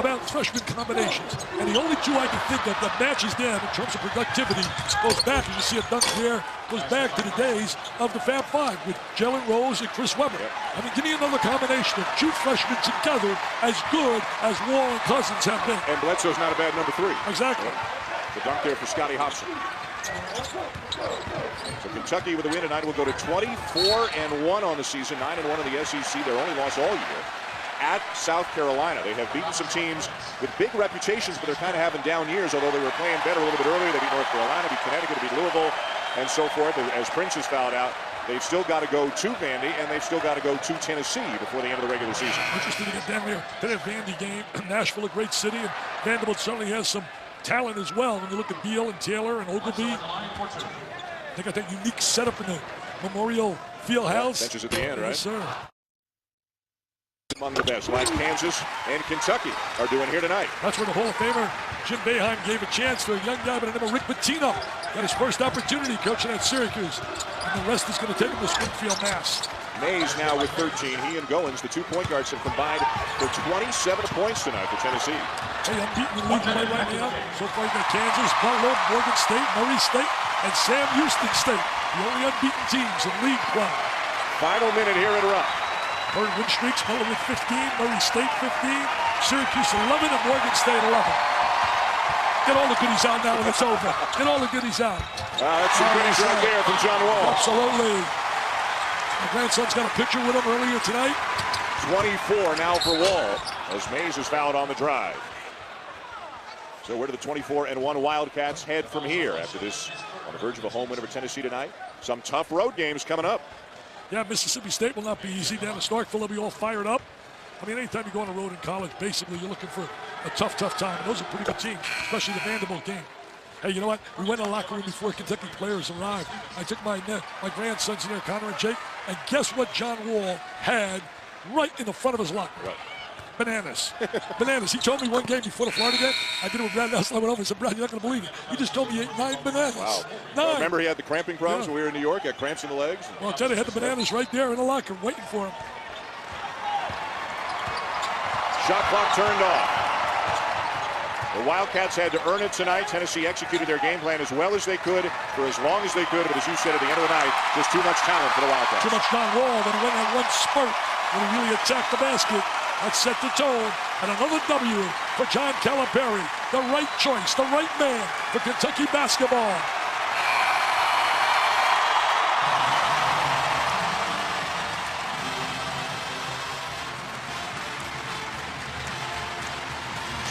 C: about freshman combinations. And the only 2 I can think of that matches them in terms of productivity goes back, and you see a dunk there, goes back to the days of the Fab Five with Jalen Rose and Chris Webber.
A: Yep.
C: I mean, give me another combination of 2 freshmen together as good as Wall and Cousins have been.
A: And Bledsoe's not a bad number 3.
C: Exactly.
A: The dunk there for Scotty Hobson. So Kentucky with a win tonight will go to 24-1 on the season, 9-1 in the SEC. Their only loss all year at South Carolina. They have beaten some teams with big reputations, but they're kind of having down years, although they were playing better a little bit earlier. They beat North Carolina, beat Connecticut, beat Louisville, and so forth. As Prince has fouled out, they've still got to go to Vandy, and they've still got to go to Tennessee before the end of the regular season.
C: Interesting to get down there to that Vandy game. Nashville, a great city, and Vanderbilt certainly has some talent as well. When you look at Beal and Taylor and Ogilvy, they got that unique setup in the Memorial Field House.
A: Benches at the end, right?
C: Yes, sir.
A: Among the best, like Kansas and Kentucky are doing here tonight.
C: That's where the Hall of Famer Jim Boeheim gave a chance to a young guy by the name of Rick Pitino. Got his first opportunity coaching at Syracuse, and the rest is going to take him to Springfield, Mass.
A: Mays now with 13. He and Goins, the 2 point guards, have combined for 27 points tonight for Tennessee.
C: Hey, unbeaten in league play right now. So far, you got Kansas, Butler, Morgan State, Murray State, and Sam Houston State. The only unbeaten teams in league play.
A: Final minute here at Rupp.
C: Third win streaks, Butler with 15, Murray State 15, Syracuse 11, and Morgan State 11. Get all the goodies out now when it's over. Get all the goodies out.
A: That's some goodies right there from John Wall.
C: Absolutely. My grandson's got a picture with him earlier tonight.
A: 24 now for Wall, as Mays is fouled on the drive. So where do the 24-1 Wildcats head from here after this, on the verge of a home win over Tennessee tonight? Some tough road games coming up.
C: Yeah, Mississippi State will not be easy. Down in Starkville, they'll be all fired up. I mean, anytime you go on the road in college, basically you're looking for a tough time. And those are pretty good teams, especially the Vanderbilt game. Hey, you know what? We went in the locker room before Kentucky players arrived. I took my grandsons in there, Connor and Jake, and guess what John Wall had right in the front of his locker?
A: Right.
C: Bananas. Bananas. He told me one game before the Florida game. I did it with Brad Nelson. I went over and said, Brad, you're not going to believe it. You just told me he ate 9 bananas.
A: Wow.
C: 9.
A: Remember he had the cramping problems when we were in New York? He had cramps in the legs?
C: Well, I'll tell you, he had the bananas right there in the locker waiting for him.
A: Shot clock turned off. The Wildcats had to earn it tonight. Tennessee executed their game plan as well as they could for as long as they could. But as you said, at the end of the night, just too much talent for the Wildcats.
C: Too much John Wall. Then he went on one spurt when he really attacked the basket. That set the tone. And another W for John Calipari. The right choice, the right man for Kentucky basketball.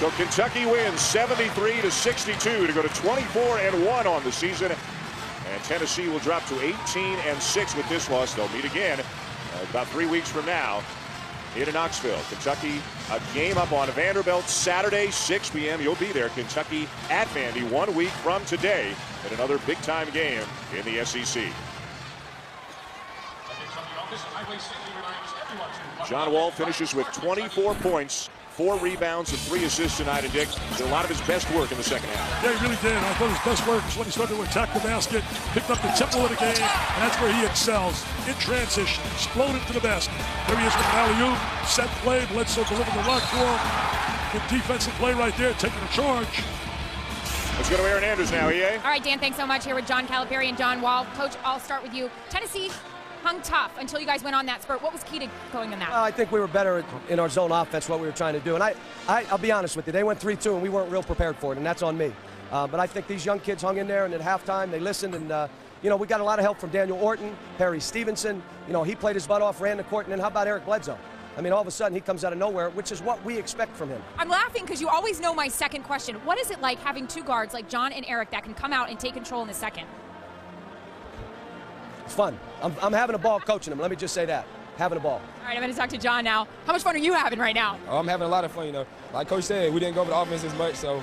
A: So Kentucky wins 73-62 to go to 24-1 on the season. And Tennessee will drop to 18-6 with this loss. They'll meet again about 3 weeks from now in Knoxville. Kentucky, a game up on Vanderbilt Saturday, 6 p.m. You'll be there. Kentucky at Vandy 1 week from today in another big-time game in the SEC. John Wall finishes with 24 points, 4 rebounds, and 3 assists tonight. And Dick did a lot of his best work in the second half.
C: Yeah, he really did. I thought his best work was when he started to attack the basket, picked up the tempo of the game, and that's where he excels. In transition, exploded to the basket. There he is with an alley-oop, set play, Bledsoe delivered the rock to him. Good defensive play right there, taking a charge.
A: Let's go to Aaron Andrews now, EA.
B: All right, Dan, thanks so much. Here with John Calipari and John Wall. Coach, I'll start with you. Tennessee hung tough until you guys went on that spurt. What was key to going in that?
D: I think we were better in our zone offense, what we were trying to do. And I'll be honest with you, they went 3-2 and we weren't real prepared for it, and that's on me. But I think these young kids hung in there, and at halftime they listened, and we got a lot of help from Daniel Orton, Harry Stevenson. He played his butt off, ran the court, and then how about Eric Bledsoe? I mean, all of a sudden he comes out of nowhere, which is what we expect from him.
B: I'm laughing because you always know my second question. What is it like having 2 guards like John and Eric that can come out and take control in the second?
D: It's fun. I'm having a ball coaching them. Let me just say that. Having a ball.
B: All right, I'm going to talk to John now. How much fun are you having right now?
E: Oh, I'm having a lot of fun, Like Coach said, we didn't go over the offense as much, so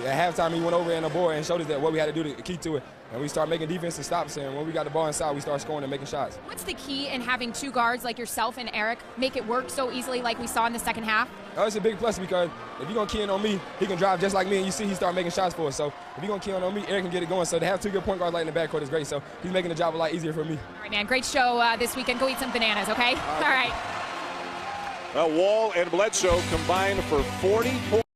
E: at halftime he went over in the board and showed us that what we had to do to keep to it. And we started making defensive stops, and when we got the ball inside, we started scoring and making shots.
B: What's the key in having 2 guards like yourself and Eric make it work so easily like we saw in the second half?
E: Oh, it's a big plus because if you're going to key in on me, he can drive just like me, and you see he started making shots for us. So if you're going to key in on me, Eric can get it going. So to have 2 good point guards like in the backcourt is great. So he's making the job a lot easier for me.
B: All right, man. Great show this weekend. Go eat some bananas, okay? All right.
A: Wall and Bledsoe combined for 40 points.